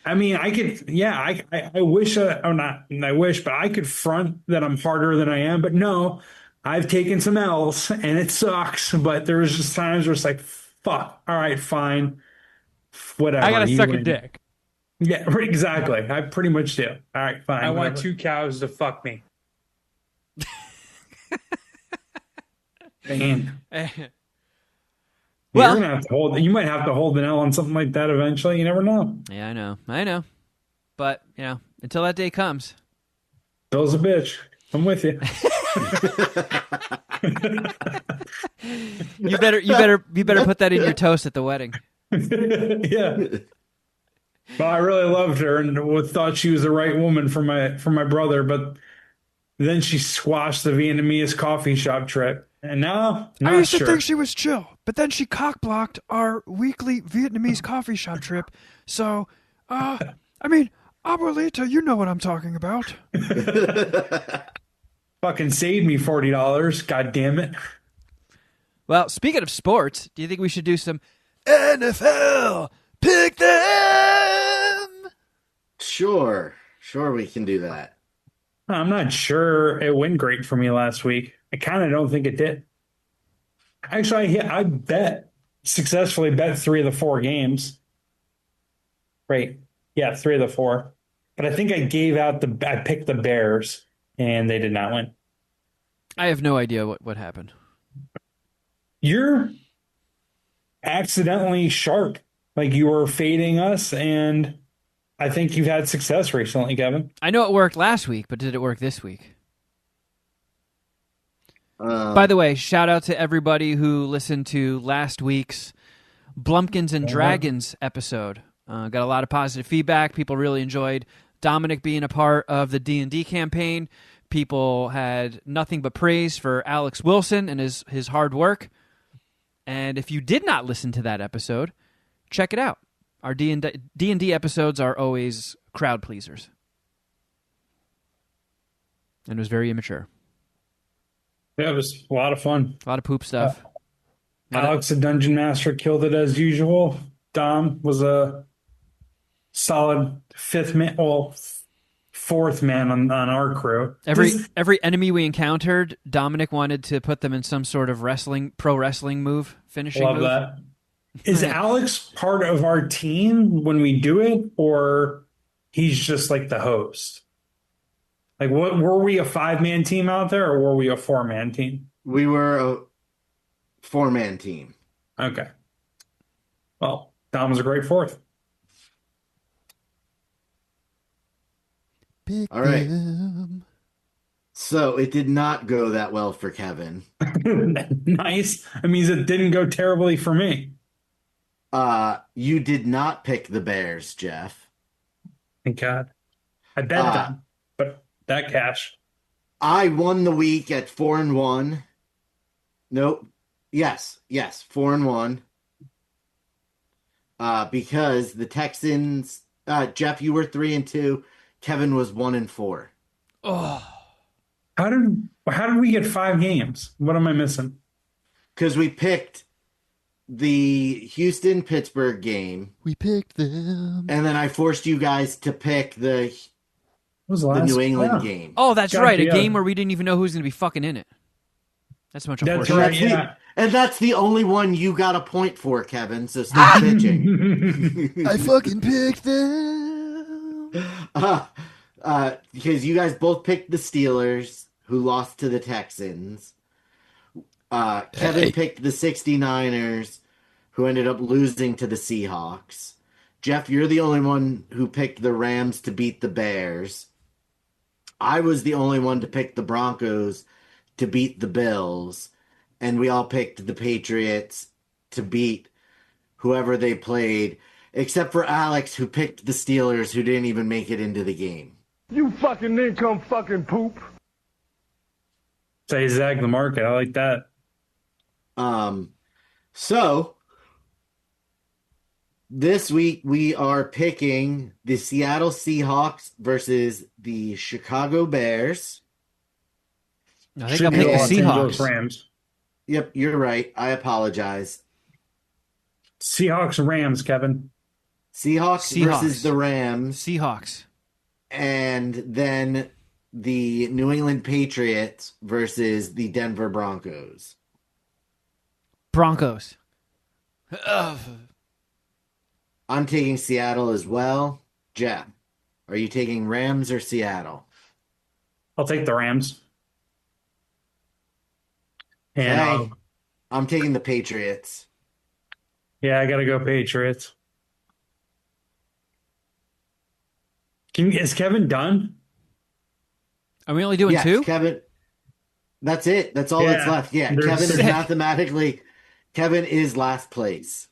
I mean, I could, yeah, I wish, I wish, but I could front that I'm harder than I am. But no, I've taken some L's and it sucks. But there's just times where it's like, fuck, all right, fine, whatever. I gotta you suck a win. dick. Yeah, exactly. I pretty much do. All right, fine. I want whatever. 2 cows to fuck me. Man. Well- You're gonna have to you might have to hold an L on something like that eventually. You never know. Yeah, I know. But, until that day comes. Bill's a bitch. I'm with you. You better put that in your toast at the wedding. Yeah. Well, I really loved her and thought she was the right woman for my brother, but then she squashed the Vietnamese coffee shop trip. And now, not I used to sure. think she was chill, but then she cockblocked our weekly Vietnamese coffee shop trip. So, Abuelita, you know what I'm talking about. Fucking saved me $40. God damn it. Well, speaking of sports, do you think we should do some NFL Pick Them? Sure, we can do that. I'm not sure it went great for me last week. I kind of don't think it did. Actually, I successfully bet 3 of the 4 games. Right. Yeah, 3 of the 4. But I think I picked the Bears and they did not win. I have no idea what happened. You're accidentally sharp. Like you were fading us, and I think you've had success recently, Kevin. I know it worked last week, but did it work this week? Um, By the way, shout out to everybody who listened to last week's Blumpkins and Dragons episode. Got a lot of positive feedback. People really enjoyed Dominic being a part of the D&D campaign. People had nothing but praise for Alex Wilson and his hard work. And if you did not listen to that episode, check it out. Our D&D episodes are always crowd pleasers. And it was very immature. Yeah, it was a lot of fun. A lot of poop stuff. Alex, the Dungeon Master, killed it as usual. Dom was a solid fourth man on our crew. Every enemy we encountered, Dominic wanted to put them in some sort of pro wrestling move, finishing Love move. that. Is Alex part of our team when we do it, or he's just like the host? Like, what were we a 5-man team out there, or were we a 4-man team? we were a 4-man team. Okay. Well, Dom was a great fourth. Pick All right. them. So it did not go that well for Kevin. Nice. That means it didn't go terribly for me. You did not pick the Bears, Jeff. Thank God. I bet them, but that cash. I won the week at 4-1. Nope. Yes, 4-1. Because the Texans, Jeff, you were 3-2. Kevin was 1-4. Oh, How did we get 5 games? What am I missing? Because we picked the Houston-Pittsburgh game, We picked them. and then I forced you guys to pick the What was the last New England yeah. game. oh, that's Gotcha, right. A yeah. game where we didn't even know who was going to be fucking in it. That's much That's unfortunate. right. Yeah. And that's the only one you got a point for, Kevin, so stop bitching. I fucking picked them. Because you guys both picked the Steelers, who lost to the Texans. Kevin picked the 69ers, who ended up losing to the Seahawks. Jeff, you're the only one who picked the Rams to beat the Bears. I was the only one to pick the Broncos to beat the Bills. And we all picked the Patriots to beat whoever they played, except for Alex, who picked the Steelers, who didn't even make it into the game. You fucking income fucking poop. Say zag the market. I like that. So this week we are picking the Seattle Seahawks versus the Chicago Bears. I think Should I'll be pick the Los Angeles Seahawks. Rams. Yep, you're right. I apologize. Seahawks Rams, Kevin. Seahawks versus the Rams, Seahawks. and then the New England Patriots versus the Denver Broncos. Broncos. I'm taking Seattle as well. Jeff, are you taking Rams or Seattle? I'll take the Rams. And Okay. I'm taking the Patriots. yeah, I gotta go Patriots. Is Kevin done? Are we only doing Yes, two? Kevin. That's it. That's all that's Yeah. left. Yeah, There's- Kevin is Sick. mathematically. Kevin is last place.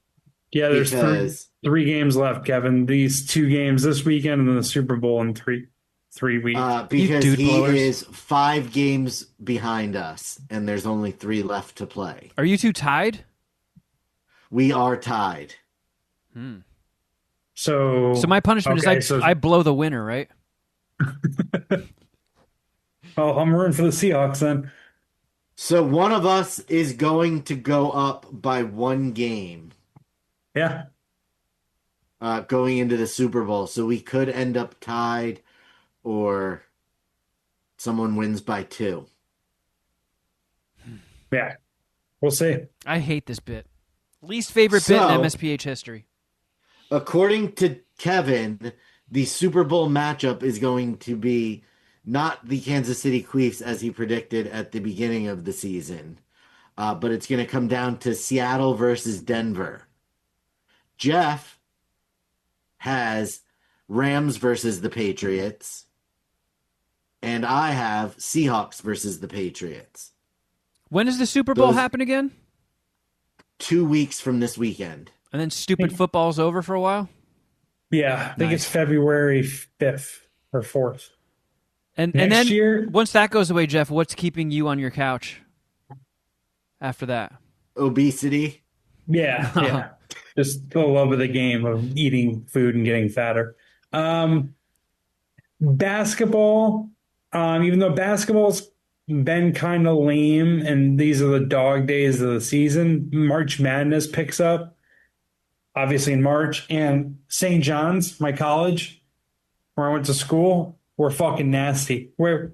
Yeah, there's Because- three games left, Kevin. These 2 games this weekend and then the Super Bowl in three weeks. Because dude he blowers. is 5 games behind us, and there's only 3 left to play. Are you two tied? We are tied. So So my punishment okay, is I blow the winner, right? oh, I'm rooting for the Seahawks then. So one of us is going to go up by 1 game. Yeah. going into the Super Bowl. So we could end up tied or someone wins by 2. Yeah, we'll see. I hate this bit. Least favorite bit in So- MSPH history. According to Kevin, the Super Bowl matchup is going to be not the Kansas City Chiefs as he predicted at the beginning of the season, but it's going to come down to Seattle versus Denver. Jeff has Rams versus the Patriots, and I have Seahawks versus the Patriots. When does the Super Bowl Those- happen again? 2 weeks from this weekend. And then stupid football's over for a while? Yeah, I think Nice. it's February 5th or 4th. And Next then year? once that goes away, Jeff, what's keeping you on your couch after that? Obesity. Yeah, yeah. Just the love of the game of eating food and getting fatter. Basketball, even though basketball's been kind of lame and these are the dog days of the season, March Madness picks up, obviously in March. And St. John's, my college, where I went to school, we're fucking nasty. We're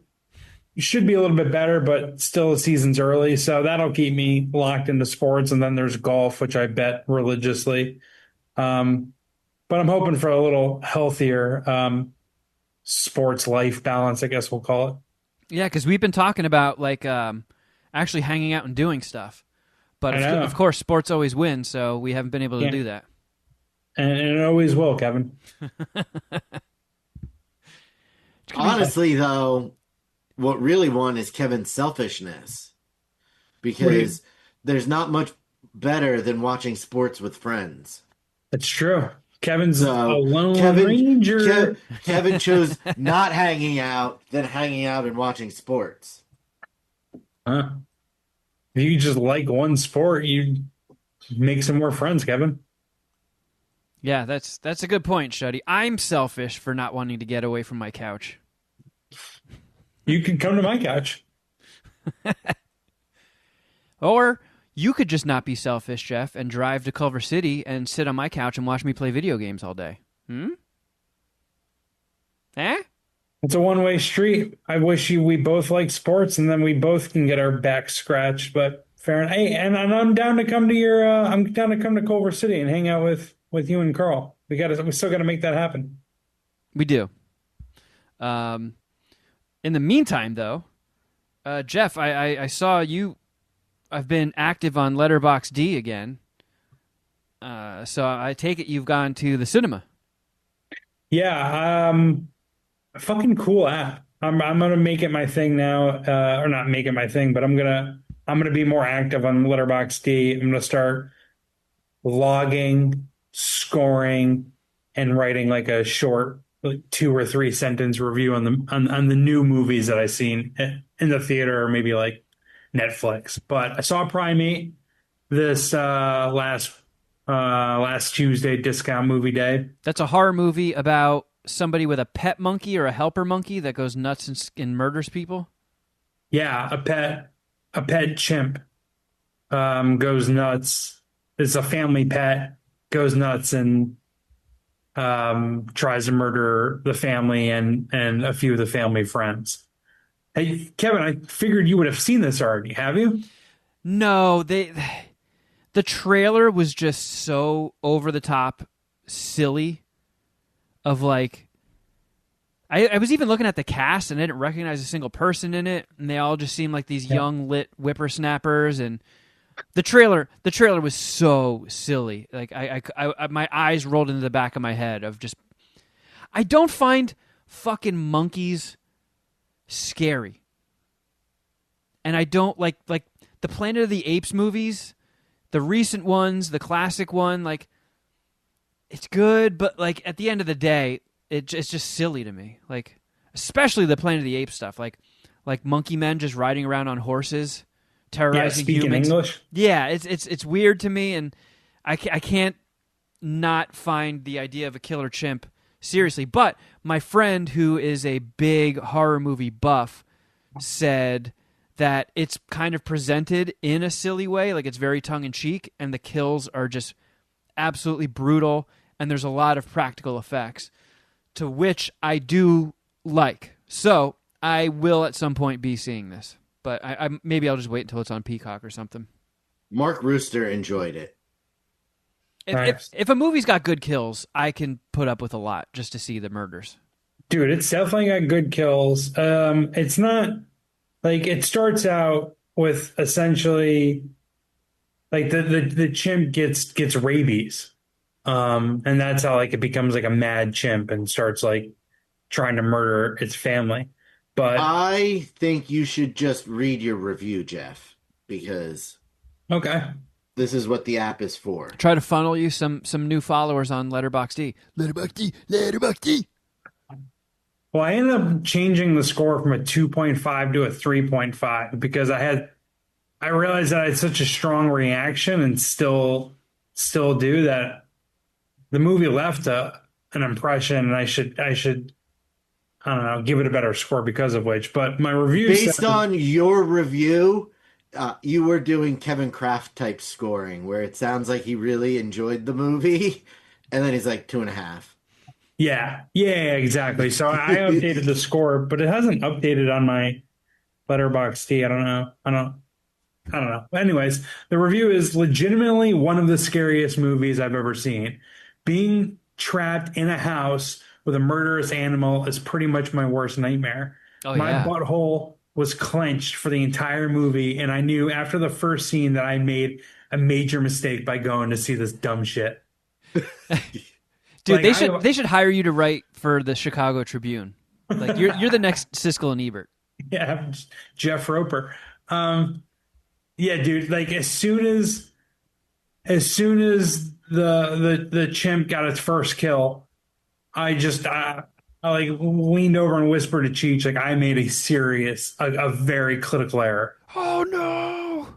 should be a little bit better, but still the season's early. So that'll keep me locked into sports. And then there's golf, which I bet religiously. But I'm hoping for a little healthier sports life balance, I guess we'll call it. Yeah, because we've been talking about actually hanging out and doing stuff. But I know. of course, sports always win, so we haven't been able to Yeah. do that. And it always will, Kevin. Honestly, though, what really won is Kevin's selfishness. Because there's not much better than watching sports with friends. It's true. Kevin's So, a lone Kevin, ranger. Kevin chose not hanging out than hanging out and watching sports. Huh? If you just like one sport, you make some more friends, Kevin. Yeah, that's a good point, Shuddy. I'm selfish for not wanting to get away from my couch. You can come to my couch. Or you could just not be selfish, Jeff, and drive to Culver City and sit on my couch and watch me play video games all day. Eh? It's a one-way street. I wish we both like sports, and then we both can get our backs scratched. But fair enough. Hey, and I'm down to come to I'm down to come to Culver City and hang out with you and Carl. We still got to make that happen. We do. In the meantime, though, Jeff, I saw you. I've been active on Letterboxd D again. So I take it you've gone to the cinema. Yeah, a fucking cool app. I'm gonna make it my thing now, or not make it my thing, but I'm gonna be more active on Letterboxd D. I'm gonna start logging, scoring, and writing like a short, like 2 or 3 sentence review on the new movies that I've seen in the theater or maybe like Netflix. But I saw Primate this last Tuesday, discount movie day. That's a horror movie about somebody with a pet monkey or a helper monkey that goes nuts and murders people. Yeah, a pet chimp goes nuts. It's a family pet, goes nuts and tries to murder the family and a few of the family friends. Hey, Kevin, I figured you would have seen this already. Have you? No, the trailer was just so over the top silly of like I was even looking at the cast and I didn't recognize a single person in it, and they all just seemed like these young lit whippersnappers. And the trailer was so silly. Like I my eyes rolled into the back of my head of just I don't find fucking monkeys scary. And I don't like the Planet of the Apes movies, the recent ones, the classic one, like it's good, but like at the end of the day, it's just silly to me. Like especially the Planet of the Apes stuff, like monkey men just riding around on horses, terrorizing speaking humans. English. Yeah, it's weird to me, and I can't not find the idea of a killer chimp seriously. But my friend, who is a big horror movie buff, said that it's kind of presented in a silly way, like it's very tongue-in-cheek, and the kills are just absolutely brutal and there's a lot of practical effects, to which I do like. So I will at some point be seeing this, but I maybe I'll just wait until it's on Peacock or something. Mark Rooster enjoyed it. If a movie's got good kills, I can put up with a lot just to see the murders. Dude, it's definitely got good kills. It's not like it starts out with essentially like the chimp gets rabies. And that's how like it becomes like a mad chimp and starts like trying to murder its family. But I think you should just read your review, Jeff, because okay. this is what the app is for. Try to funnel you some new followers on Letterboxd. Letterboxd. Well, I ended up changing the score from a 2.5 to a 3.5 because I realized that I had such a strong reaction and still do that. The movie left an impression, and I should I don't know, give it a better score because of which. But my review Based on your review, you were doing Kevin Kraft type scoring, where it sounds like he really enjoyed the movie, and then he's like 2.5. yeah, exactly. So I updated the score, but it hasn't updated on my Letterboxd. I don't know. Anyways, the review is legitimately one of the scariest movies I've ever seen. Being trapped in a house with a murderous animal is pretty much my worst nightmare. My butthole was clenched for the entire movie, and I knew after the first scene that I made a major mistake by going to see this dumb shit. Dude, they should hire you to write for the Chicago Tribune. Like you're the next Siskel and Ebert. Yeah, Jeff Roper. Yeah, dude. Like as soon as the chimp got its first kill, I like leaned over and whispered to Cheech, like I made a very critical error. Oh no!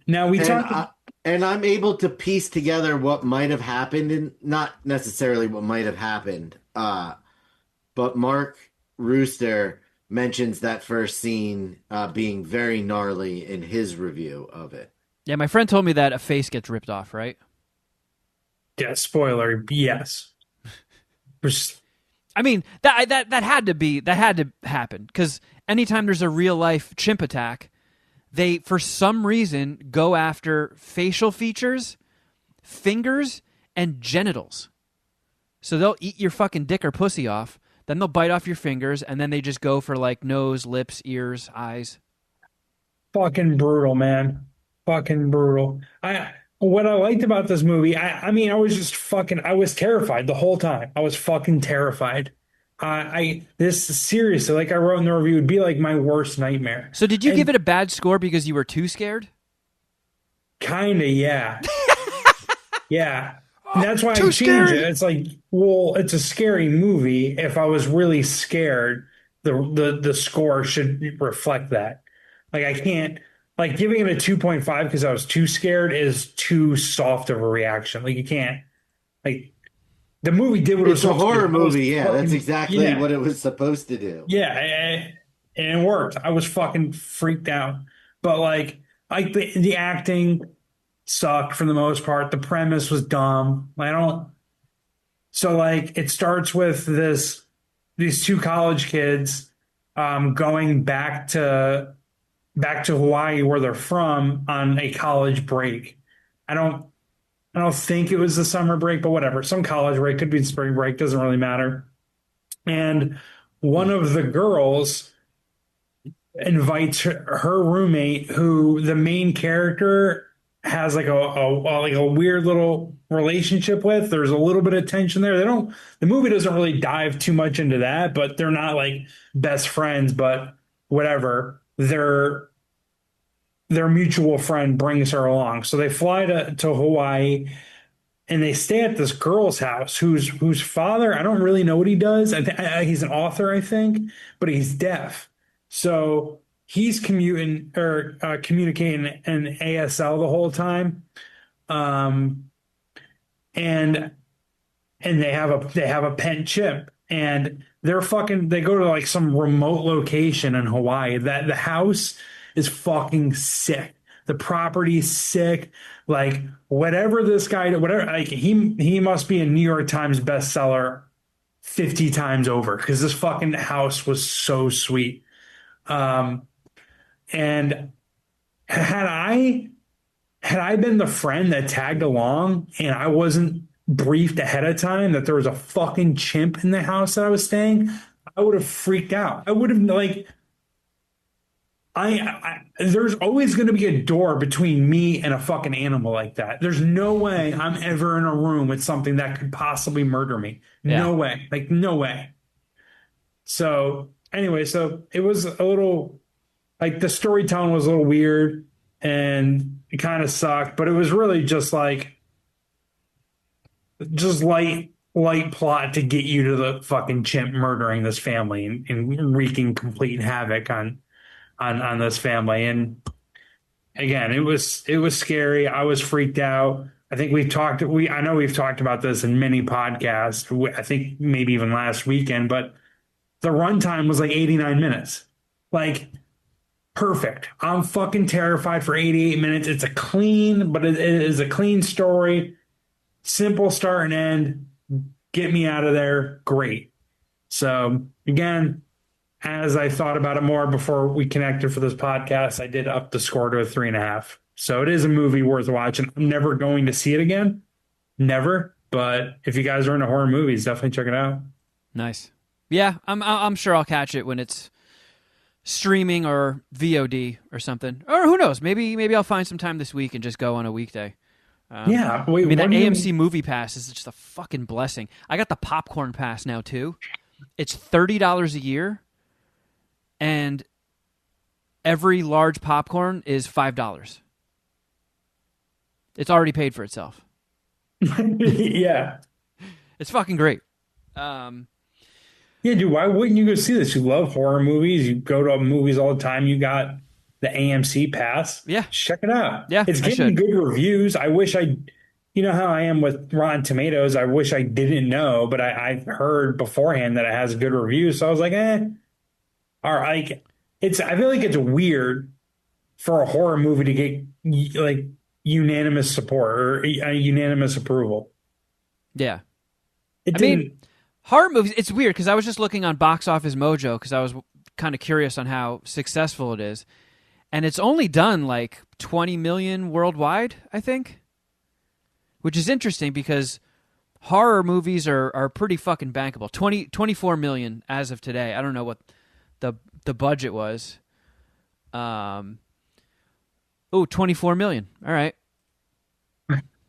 Now we talked. And I'm able to piece together what might have happened, and not necessarily what might have happened. But Mark Rooster mentions that first scene being very gnarly in his review of it. Yeah, my friend told me that a face gets ripped off, right? Yeah, spoiler. Yes. I mean, that had to happen because anytime there's a real life chimp attack, they for some reason go after facial features, fingers, and genitals. So they'll eat your fucking dick or pussy off, then they'll bite off your fingers, and then they just go for like nose, lips, ears, eyes. Fucking brutal, man. Fucking brutal. What I liked about this movie, I mean, I was terrified the whole time. I was fucking terrified. This seriously, like I wrote in the review, would be like my worst nightmare. So did you give it a bad score because you were too scared? Kinda, yeah. Yeah. And that's why I changed it. It's like, well, it's a scary movie. If I was really scared, the score should reflect that. Like I can't. Like giving it a 2.5 because I was too scared is too soft of a reaction. Like you can't. Like the movie did what it was supposed to do. It's a horror movie, yeah. That's exactly what it was supposed to do. Yeah, and it worked. I was fucking freaked out. But like the acting sucked for the most part. The premise was dumb. So like it starts with these two college kids going back to Hawaii where they're from on a college break. I don't think it was the summer break, but whatever. Some college break, could be spring break, doesn't really matter. And one of the girls invites her roommate, who the main character has like a weird little relationship with. There's a little bit of tension there. The movie doesn't really dive too much into that, but they're not like best friends, but whatever. Their mutual friend brings her along. So they fly to Hawaii and they stay at this girl's house whose father, I don't really know what he does. He's an author, I think, but he's deaf. So he's communicating in ASL the whole time. And they have a pet chip, and they go to like some remote location in Hawaii. That the house is fucking sick. The property's sick. Like whatever this guy, whatever, like he must be a New York Times bestseller 50 times over because this fucking house was so sweet. And had I been the friend that tagged along and I wasn't briefed ahead of time that there was a fucking chimp in the house that I was staying, I would have freaked out. I would have like there's always going to be a door between me and a fucking animal like that. There's no way I'm ever in a room with something that could possibly murder me. No way. Like no way. So anyway, so it was a little like the storytelling was a little weird and it kind of sucked, but it was really just like just light plot to get you to the fucking chimp murdering this family and wreaking complete havoc on this family. And again, it was scary. I was freaked out. I think I know we've talked about this in many podcasts. I think maybe even last weekend, but the runtime was like 89 minutes. Like perfect. I'm fucking terrified for 88 minutes. It's a clean, but it is a clean story. Simple start and end. Get me out of there. Great. So again, as I thought about it more before we connected for this podcast, I did up the score to a 3.5. So it is a movie worth watching. I'm never going to see it again. Never. But if you guys are into horror movies, definitely check it out. Nice. Yeah, I'm sure I'll catch it when it's streaming or VOD or something. Or who knows? Maybe I'll find some time this week and just go on a weekday. Yeah. Wait, I mean, that AMC movie pass is just a fucking blessing. I got the popcorn pass now, too. It's $30 a year. And every large popcorn is $5. It's already paid for itself. Yeah. It's fucking great. Yeah, dude, why wouldn't you go see this? You love horror movies. You go to movies all the time. You got the AMC pass. Yeah. Check it out. Yeah, it's getting good reviews. I wish you know how I am with Rotten Tomatoes. I wish I didn't know, but I heard beforehand that it has good reviews. So I was like, Or like I feel like it's weird for a horror movie to get like unanimous support or unanimous approval. Yeah. I mean, horror movies, it's weird because I was just looking on Box Office Mojo because I was kind of curious on how successful it is. And it's only done like 20 million worldwide, I think. Which is interesting because horror movies are pretty fucking bankable. 24 million as of today. I don't know what the budget was. 24 million. All right.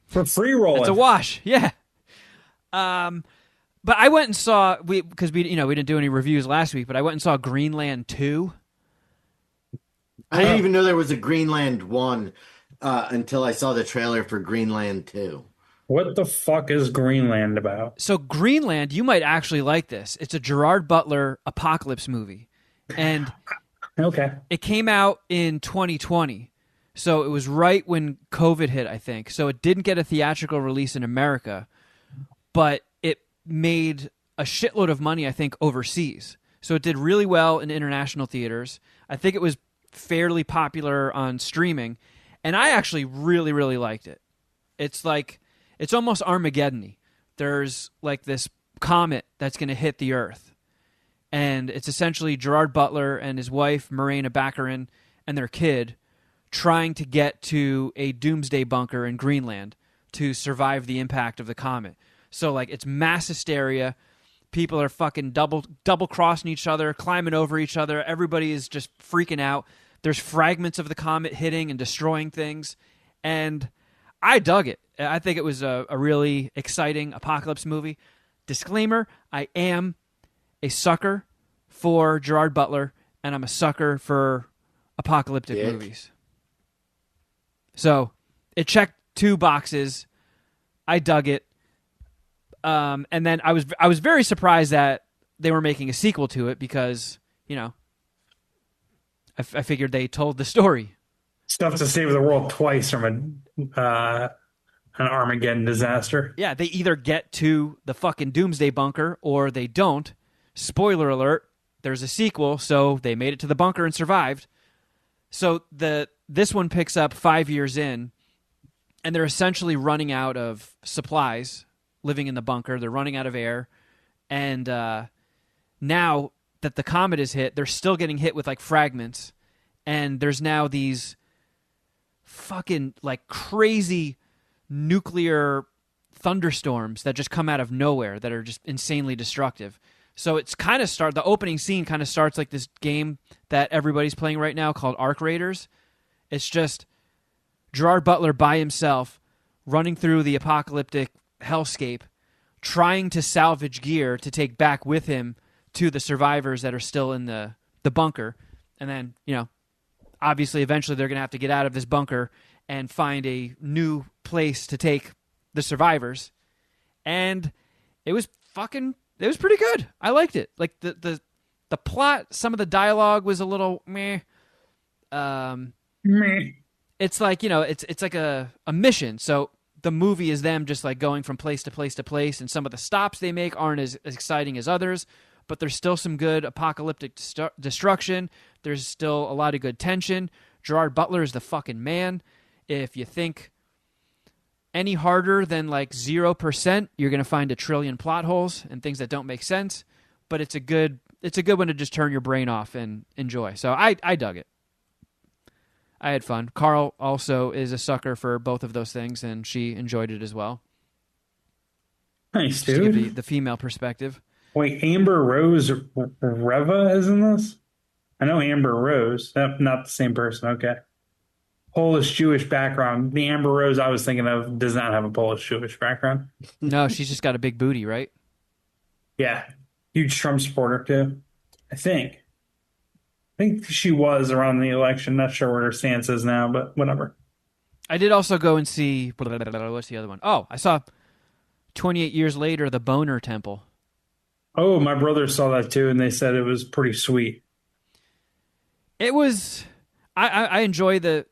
For free rolling. It's a wash. Yeah. But I went and saw because we didn't do any reviews last week, but I went and saw Greenland 2. I didn't even know there was a Greenland 1 until I saw the trailer for Greenland 2. What the fuck is Greenland about? So Greenland, you might actually like this. It's a Gerard Butler apocalypse movie. And okay, it came out in 2020. So it was right when COVID hit, I think. So it didn't get a theatrical release in America, but it made a shitload of money, I think, overseas. So it did really well in international theaters. I think it was fairly popular on streaming, and I actually really, really liked it. It's like, it's almost Armageddon-y. There's like this comet that's going to hit the Earth, and it's essentially Gerard Butler and his wife, Morena Baccarin, and their kid trying to get to a doomsday bunker in Greenland to survive the impact of the comet. So like it's mass hysteria. People are fucking double crossing each other, climbing over each other. Everybody is just freaking out. There's fragments of the comet hitting and destroying things. And I dug it. I think it was a really exciting apocalypse movie. Disclaimer, I am a sucker for Gerard Butler, and I'm a sucker for apocalyptic movies. So it checked 2 boxes. I dug it. And then I was very surprised that they were making a sequel to it because, I figured they told the story. Stuff to save the world twice from an Armageddon disaster. Yeah, they either get to the fucking doomsday bunker or they don't. Spoiler alert, there's a sequel, so they made it to the bunker and survived. So the this one picks up 5 years in, and they're essentially running out of supplies, living in the bunker. They're running out of air, and now that the comet is hit, they're still getting hit with like fragments, and there's now these fucking like crazy nuclear thunderstorms that just come out of nowhere that are just insanely destructive. So it's kind of the opening scene kind of starts like this game that everybody's playing right now called Arc Raiders. It's just Gerard Butler by himself running through the apocalyptic hellscape, trying to salvage gear to take back with him to the survivors that are still in the bunker. And then, obviously eventually they're going to have to get out of this bunker and find a new place to take the survivors. And it was pretty good. I liked it. Like the plot, some of the dialogue was a little meh. It's like, it's like a mission. So the movie is them just like going from place to place to place, and some of the stops they make aren't as exciting as others, but there's still some good apocalyptic destruction. There's still a lot of good tension. Gerard Butler is the fucking man. If you think any harder than like 0%, you're going to find a trillion plot holes and things that don't make sense, but it's a good one to just turn your brain off and enjoy. So I dug it. I had fun. Carl also is a sucker for both of those things, and she enjoyed it as well. Nice, Just to give dude. the female perspective. Wait, Amber Rose Reva is in this? I know Amber Rose. Not the same person. Okay. Polish Jewish background. The Amber Rose I was thinking of does not have a Polish Jewish background. No, she's just got a big booty, right? Yeah. Huge Trump supporter, too. I think she was around the election. Not sure what her stance is now, but whatever. I did also go and see... What's the other one? Oh, I saw 28 Years Later, The Boner Temple. Oh, my brother saw that, too, and they said it was pretty sweet. It was... I enjoy the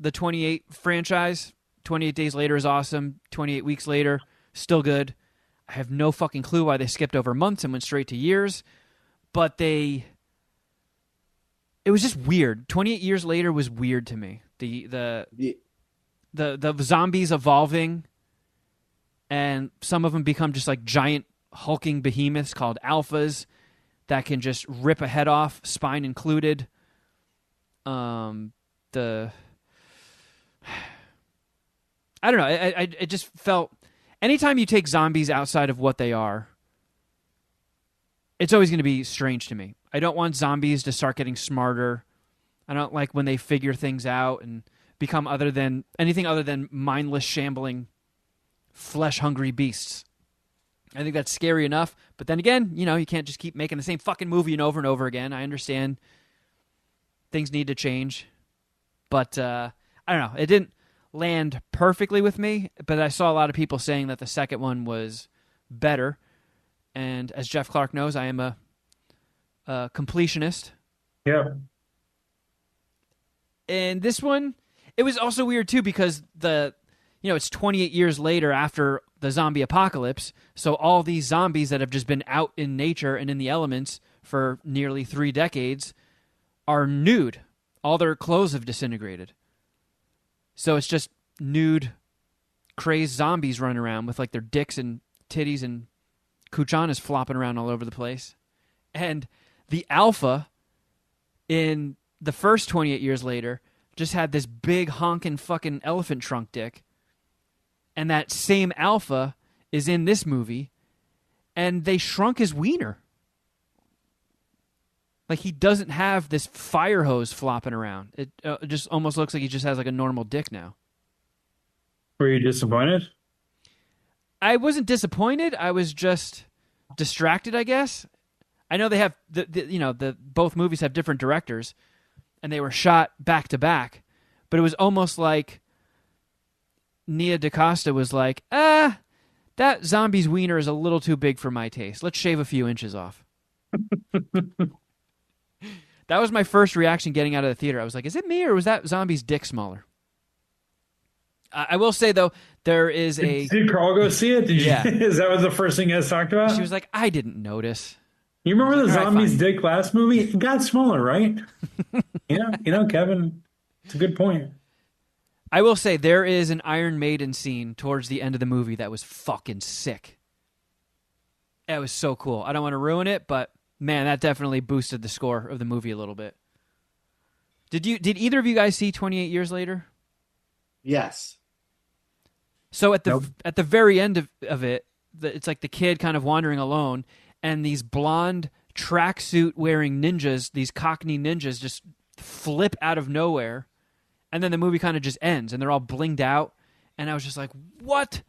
28 franchise. 28 Days Later is awesome. 28 Weeks Later, still good. I have no fucking clue why they skipped over months and went straight to years, but it was just weird. 28 Years Later was weird to me. The zombies evolving, and some of them become just like giant hulking behemoths called alphas that can just rip a head off, spine included. I don't know. I just felt anytime you take zombies outside of what they are, it's always going to be strange to me. I don't want zombies to start getting smarter. I don't like when they figure things out and become anything other than mindless, shambling, flesh-hungry beasts. I think that's scary enough. But then again, you can't just keep making the same fucking movie and over again. I understand things need to change. But I don't know. It didn't land perfectly with me, but I saw a lot of people saying that the second one was better. And as Jeff Clark knows, I am a completionist. Yeah. And this one, it was also weird too because it's 28 years later after the zombie apocalypse, so all these zombies that have just been out in nature and in the elements for nearly 3 decades are nude. All their clothes have disintegrated. So it's just nude, crazed zombies running around with like their dicks and titties and cuchanas flopping around all over the place. And the alpha in the first 28 Years Later just had this big honking fucking elephant trunk dick. And that same alpha is in this movie, and they shrunk his wiener. Like, he doesn't have this fire hose flopping around. It just almost looks like he just has like a normal dick now. Were you disappointed? I wasn't disappointed. I was just distracted, I guess. I know they have both movies have different directors, and they were shot back to back. But it was almost like Nia DaCosta was like, that zombie's wiener is a little too big for my taste. Let's shave a few inches off. That was my first reaction getting out of the theater. I was like, is it me or was that zombie's dick smaller? I will say, though, there is a... Did Carl go see it? Yeah. Is that what the first thing you guys talked about? She was like, I didn't notice. You remember the All right, zombie's fine. dick last movie? It got smaller, right? Kevin. It's a good point. I will say there is an Iron Maiden scene towards the end of the movie that was fucking sick. It was so cool. I don't want to ruin it, but man, that definitely boosted the score of the movie a little bit. Did either of you guys see 28 Years Later? Yes. So at the Nope. at the very end of it, it's like the kid kind of wandering alone, and these blonde tracksuit wearing ninjas, these Cockney ninjas, just flip out of nowhere, and then the movie kind of just ends, and they're all blinged out, and I was just like, what?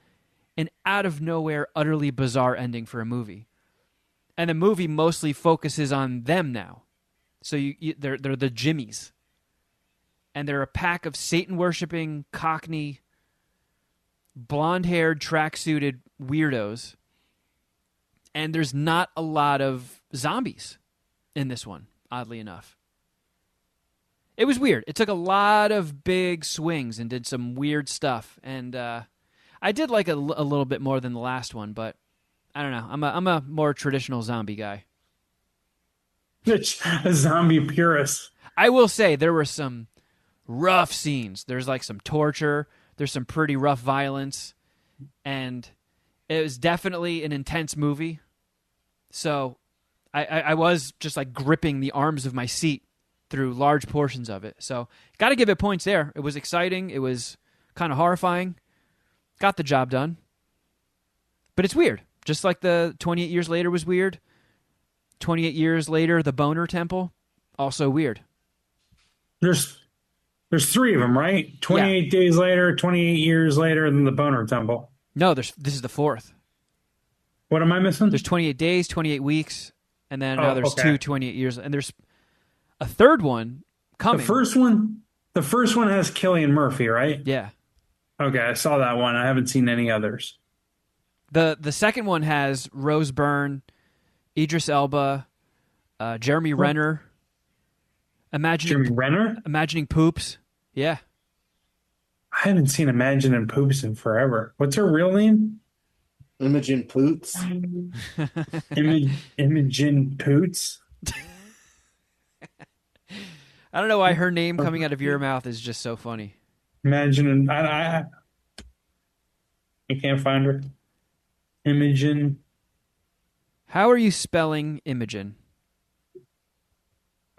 An out of nowhere, utterly bizarre ending for a movie. And the movie mostly focuses on them now. So they're the Jimmies. And they're a pack of Satan-worshipping, Cockney, blonde-haired, track-suited weirdos. And there's not a lot of zombies in this one, oddly enough. It was weird. It took a lot of big swings and did some weird stuff. And I did like a little bit more than the last one, but I don't know. I'm a more traditional zombie guy. A zombie purist. I will say there were some rough scenes. There's like some torture. There's some pretty rough violence. And it was definitely an intense movie. So I was just like gripping the arms of my seat through large portions of it. So got to give it points there. It was exciting. It was kind of horrifying. Got the job done. But it's weird. Just like the 28 Years Later was weird. 28 Years Later, The Boner Temple, also weird. There's 3 of them, right? 28 days later, 28 years later, and then the Boner Temple. No, this is the 4th. What am I missing? There's 28 days, 28 weeks, and then now there's okay. 2 28 years. And there's a third one coming. The first one has Cillian Murphy, right? Yeah. Okay, I saw that one. I haven't seen any others. The second one has Rose Byrne, Idris Elba, Jeremy Renner. Jeremy Renner? Imagining Poops. Yeah. I haven't seen Imagining Poops in forever. What's her real name? Imogen Poots. Imogen Poots. I don't know why her name coming out of your mouth is just so funny. Imagining. I can't find her. Imogen. How are you spelling Imogen?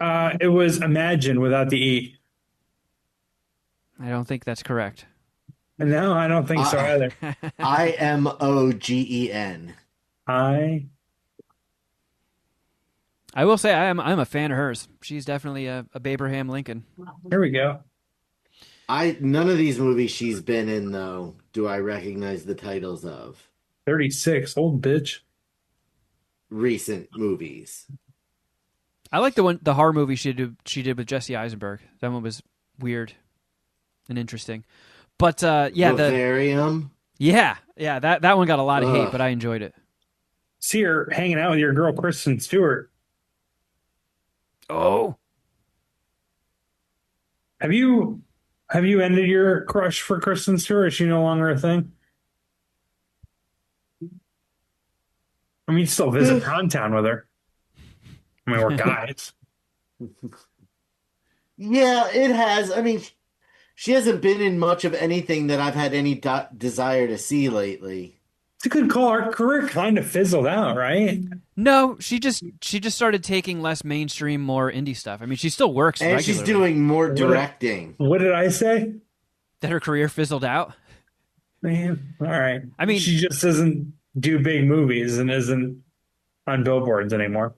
It was Imagine without the E. I don't think that's correct. No, I don't think so either. Imogen. I will say I'm a fan of hers. She's definitely a Abraham Lincoln. Here we go. None of these movies she's been in though do I recognize the titles of. 36, old bitch. Recent movies. I like the horror movie she did with Jesse Eisenberg. That one was weird and interesting. But Vivarium. That one got a lot of hate, but I enjoyed it. See her hanging out with your girl Kristen Stewart. Oh, have you ended your crush for Kristen Stewart? Is she no longer a thing? I mean, you still visit Town with her. I mean, we're guys. Yeah, it has. I mean, she hasn't been in much of anything that I've had any desire to see lately. It's a good call. Her career kind of fizzled out, right? no, she just started taking less mainstream, more indie stuff. I mean, she still works And regularly. she's doing more directing. What did I say? That her career fizzled out. Man, all right. I mean, she just doesn't do big movies and isn't on billboards anymore.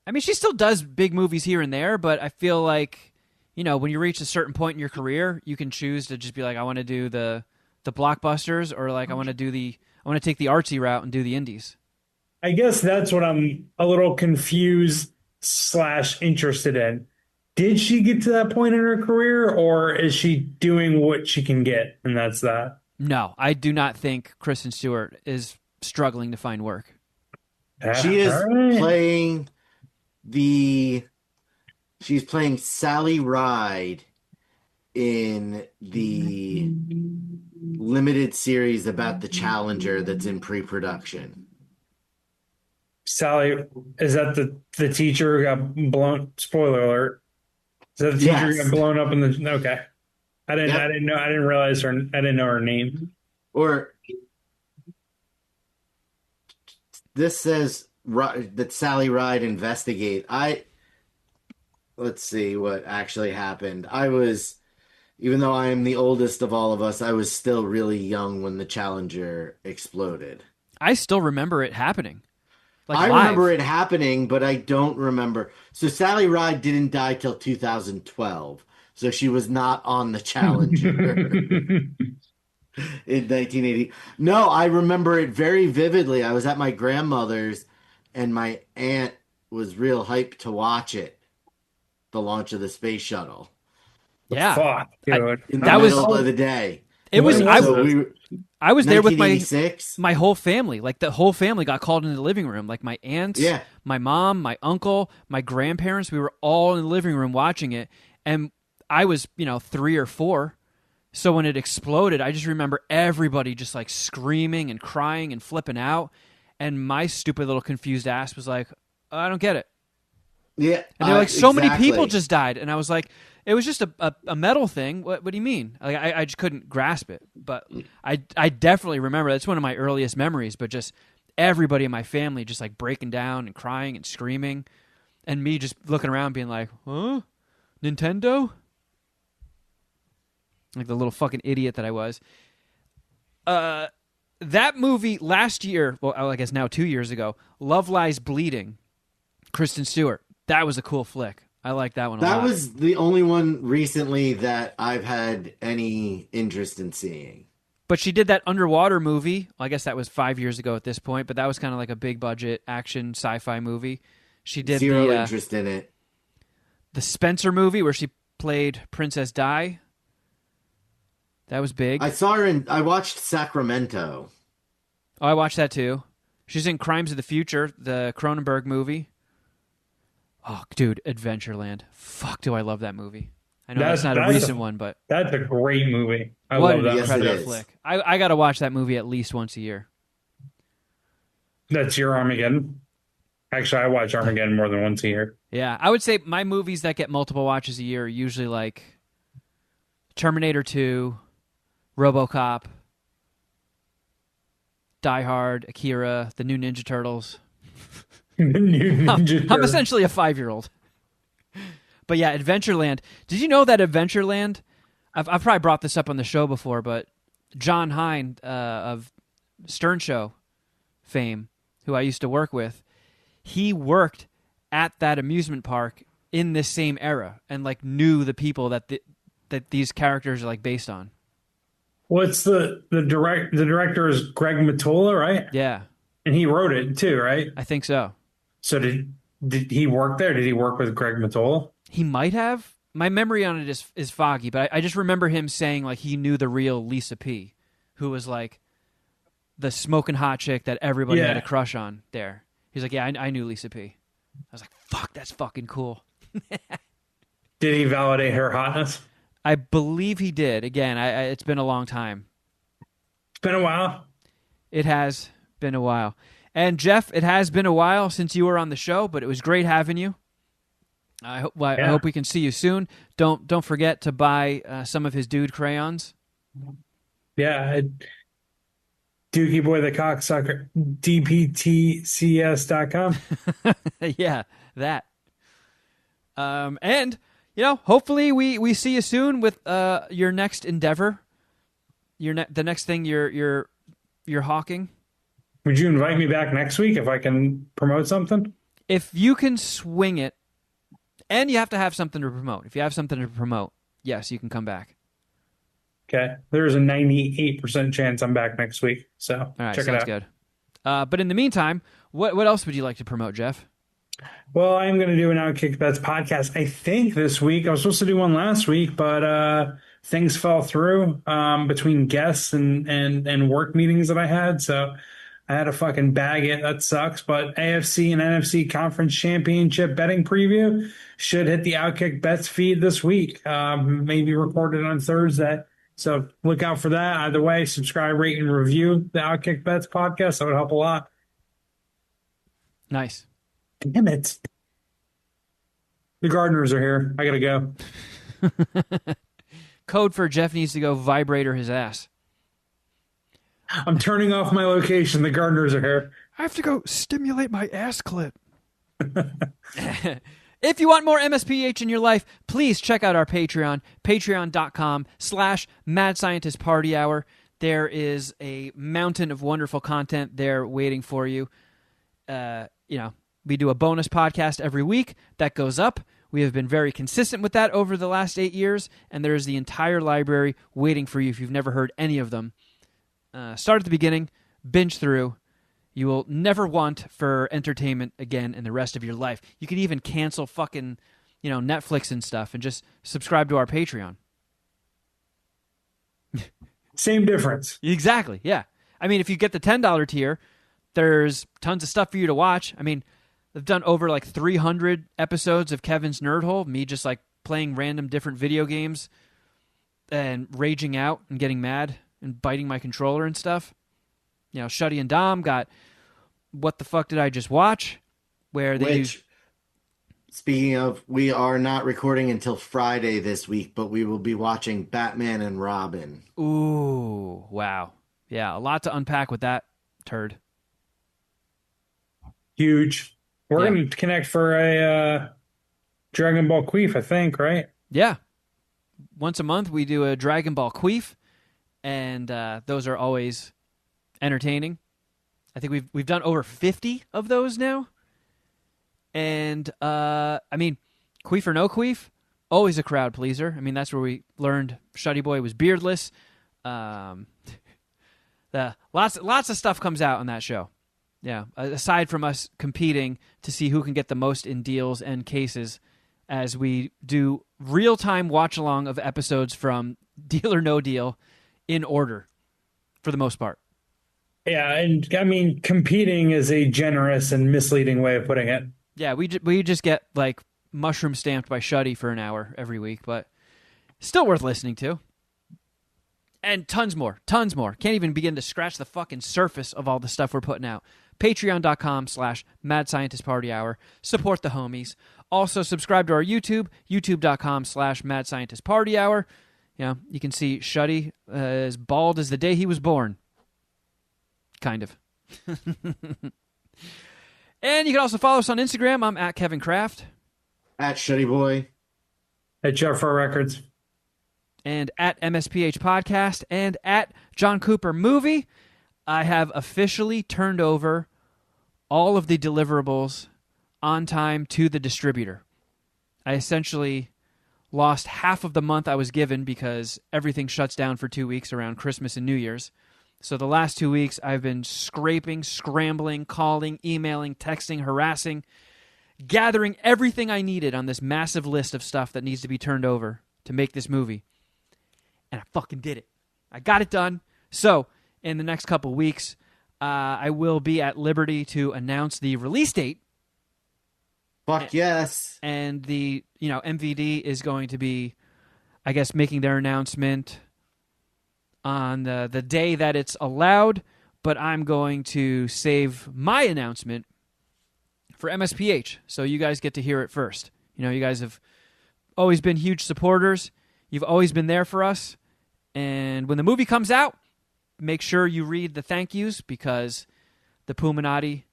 I mean, she still does big movies here and there, but I feel like, when you reach a certain point in your career, you can choose to just be like, I want to do the blockbusters, or like I want to take the artsy route and do the indies. I guess that's what I'm a little confused / interested in. Did she get to that point in her career, or is she doing what she can get, and that's that? No, I do not think Kristen Stewart is struggling to find work. She is All right. playing she's playing Sally Ride in the limited series about the Challenger that's in pre-production. Sally, is that the teacher who got blown? Spoiler alert. So the teacher Yes. got blown up in the. Okay. Yep. I didn't know. I didn't realize her. I didn't know her name. Or this says that Sally Ride investigate. Let's see what actually happened. Even though I am the oldest of all of us, I was still really young when the Challenger exploded. I still remember it happening. Like I live. remember it happening, but I don't remember. So Sally Ride didn't die till 2012. So she was not on the Challenger in 1980. No, I remember it very vividly. I was at my grandmother's and my aunt was real hyped to watch it, the launch of the space shuttle Yeah. Fuck, dude. in the That was- middle of the day. It was. When I, was So this? we were I was there with my 1986. my whole family. Like the whole family got called into the living room. Like my aunts, Yeah. my mom, my uncle, my grandparents. We were all in the living room watching it, and I was 3 or 4. So when it exploded, I just remember everybody just like screaming and crying and flipping out, and my stupid little confused ass was like, I don't get it. Yeah, And they're like, so many exactly. people just died. And I was like, it was just a metal thing. What do you mean? Like, I just couldn't grasp it. But I definitely remember. That's one of my earliest memories. But just everybody in my family just like breaking down and crying and screaming. And me just looking around being like, huh? Nintendo? Like the little fucking idiot that I was. That movie last year, well, I guess now 2 years ago, Love Lies Bleeding, Kristen Stewart. That was a cool flick. I like that one a lot. That was the only one recently that I've had any interest in seeing. But she did that underwater movie. Well, I guess that was 5 years ago at this point, but that was kind of like a big budget action sci-fi movie. She did Zero the interest in it. the Spencer movie where she played Princess Di. That was big. I watched Sacramento. Oh, I watched that too. She's in Crimes of the Future, the Cronenberg movie. Oh, dude, Adventureland. Fuck, do I love that movie. I know that's not a recent one, but That's a great movie. I what love an that. Yes, it incredible is. flick. I got to watch that movie at least once a year. That's your Armageddon. Actually, I watch Armageddon more than once a year. Yeah, I would say my movies that get multiple watches a year are usually like Terminator 2, RoboCop, Die Hard, Akira, the new Ninja Turtles. The new Ninja I'm Turtle. essentially a 5-year-old. But yeah, Adventureland. Did you know that Adventureland? I've probably brought this up on the show before, but John Hine of Stern Show fame, who I used to work with, he worked at that amusement park in this same era and like knew the people that that these characters are like based on. What's the director is Greg Matola, right? Yeah, And he wrote it too, right? I think so. So did he work there? Did he work with Greg Matola? He might have. My memory on it is foggy, but I just remember him saying like he knew the real Lisa P, who was like the smoking hot chick that everybody had Yeah. a crush on there. He's like, yeah, I knew Lisa P. I was like, fuck, that's fucking cool. Did he validate her hotness? I believe he did. Again, it's been a long time. It's been a while. It has been a while. And Jeff, it has been a while since you were on the show, but it was great having you. I hope we can see you soon. Don't forget to buy some of his dude crayons. Yeah. Dookie Boy the Cocksucker. DBTCS.com. Yeah, that. And hopefully we see you soon with your next endeavor. The next thing you're hawking. Would you invite me back next week if I can promote something? If you can swing it, and you have to have something to promote. If you have something to promote, yes, you can come back. Okay. There's a 98% chance I'm back next week. So All right, check it sounds out. good. But in the meantime, what else would you like to promote, Jeff? Well, I'm going to do an Outkick Bets podcast, I think, this week. I was supposed to do one last week, but things fell through between guests and work meetings that I had. So I had to fucking bag it. That sucks. But AFC and NFC Conference Championship betting preview should hit the Outkick Bets feed this week, maybe recorded on Thursday. So look out for that. Either way, subscribe, rate, and review the Outkick Bets podcast. That would help a lot. Nice. Damn it. The gardeners are here. I gotta go. Code for Jeff needs to go vibrator his ass. I'm turning off my location. The gardeners are here. I have to go stimulate my ass clip. If you want more MSPH in your life, please check out our Patreon, patreon.com/Mad Scientist Party Hour. There is a mountain of wonderful content there waiting for you. We do a bonus podcast every week that goes up. We have been very consistent with that over the last 8 years, and there is the entire library waiting for you if you've never heard any of them. Start at the beginning, binge through. You will never want for entertainment again in the rest of your life. You can even cancel fucking, Netflix and stuff and just subscribe to our Patreon. Same difference. Exactly, yeah. I mean, if you get the $10 tier, there's tons of stuff for you to watch. I mean, they've done over like 300 episodes of Kevin's Nerd Hole, me just like playing random different video games and raging out and getting mad and biting my controller and stuff. Shuddy and Dom got What the Fuck Did I Just Watch? Where they Speaking of, we are not recording until Friday this week, but we will be watching Batman and Robin. Ooh, wow. Yeah, a lot to unpack with that turd. Huge. We're going to connect for a Dragon Ball Queef, I think, right? Yeah. Once a month, we do a Dragon Ball Queef, and those are always entertaining. I think we've done over 50 of those now. And, Queef or no Queef, always a crowd pleaser. I mean, that's where we learned Shuddy Boy was beardless. Lots of stuff comes out on that show. Yeah, aside from us competing to see who can get the most in deals and cases as we do real-time watch-along of episodes from Deal or No Deal in order, for the most part. Yeah, and I mean, competing is a generous and misleading way of putting it. Yeah, we just get, like, mushroom stamped by Shuddy for an hour every week, but still worth listening to. And tons more. Can't even begin to scratch the fucking surface of all the stuff we're putting out. Patreon.com/Mad Scientist Party Hour. Support the homies. Also, subscribe to our YouTube, youtube.com/Mad Scientist Party Hour. You can see Shuddy as bald as the day he was born. Kind of. And you can also follow us on Instagram. I'm at Kevin Kraft. At Shuddy Boy. At Jeffro Records. And at MSPH Podcast. And at John Cooper Movie. I have officially turned over all of the deliverables on time to the distributor. I essentially lost half of the month I was given because everything shuts down for 2 weeks around Christmas and New Year's. So the last 2 weeks, I've been scraping, scrambling, calling, emailing, texting, harassing, gathering everything I needed on this massive list of stuff that needs to be turned over to make this movie. And I fucking did it. I got it done. So in the next couple weeks, I will be at liberty to announce the release date. Fuck yes. And the, MVD is going to be, I guess, making their announcement on the day that it's allowed, but I'm going to save my announcement for MSPH, so you guys get to hear it first. You guys have always been huge supporters. You've always been there for us. And when the movie comes out, make sure you read the thank yous, because the Puminati,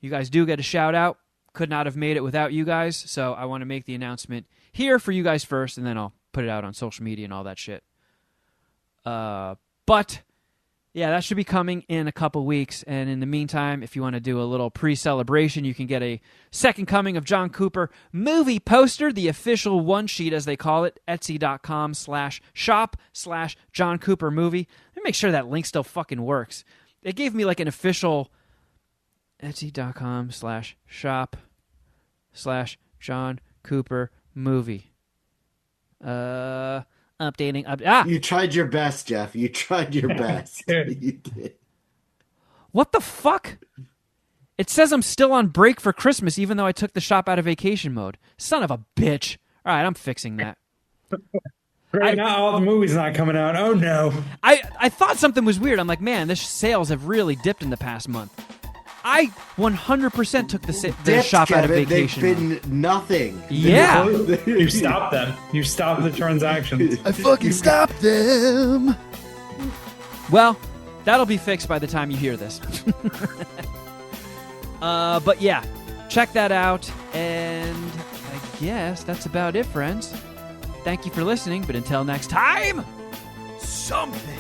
you guys do get a shout out. Could not have made it without you guys, so I want to make the announcement here for you guys first, and then I'll put it out on social media and all that shit. But yeah, that should be coming in a couple weeks. And in the meantime, if you want to do a little pre-celebration, you can get a second coming of John Cooper movie poster, the official one sheet, as they call it, etsy.com/shop/John Cooper movie. Let me make sure that link still fucking works. They gave me like an official etsy.com/shop/John Cooper movie. Updating. You tried your best, Jeff. You tried your best. You did. What the fuck? It says I'm still on break for Christmas, even though I took the shop out of vacation mode. Son of a bitch. All right, I'm fixing that. Right now, all the movies not coming out. Oh, no. I thought something was weird. I'm like, man, this sales have really dipped in the past month. I 100% took the Dipped, shop out of Kevin. vacation. They've been nothing. Yeah. You stopped them. You stopped the transactions. I fucking stopped them. Well, that'll be fixed by the time you hear this. But yeah, check that out. And I guess that's about it, friends. Thank you for listening, but until next time, something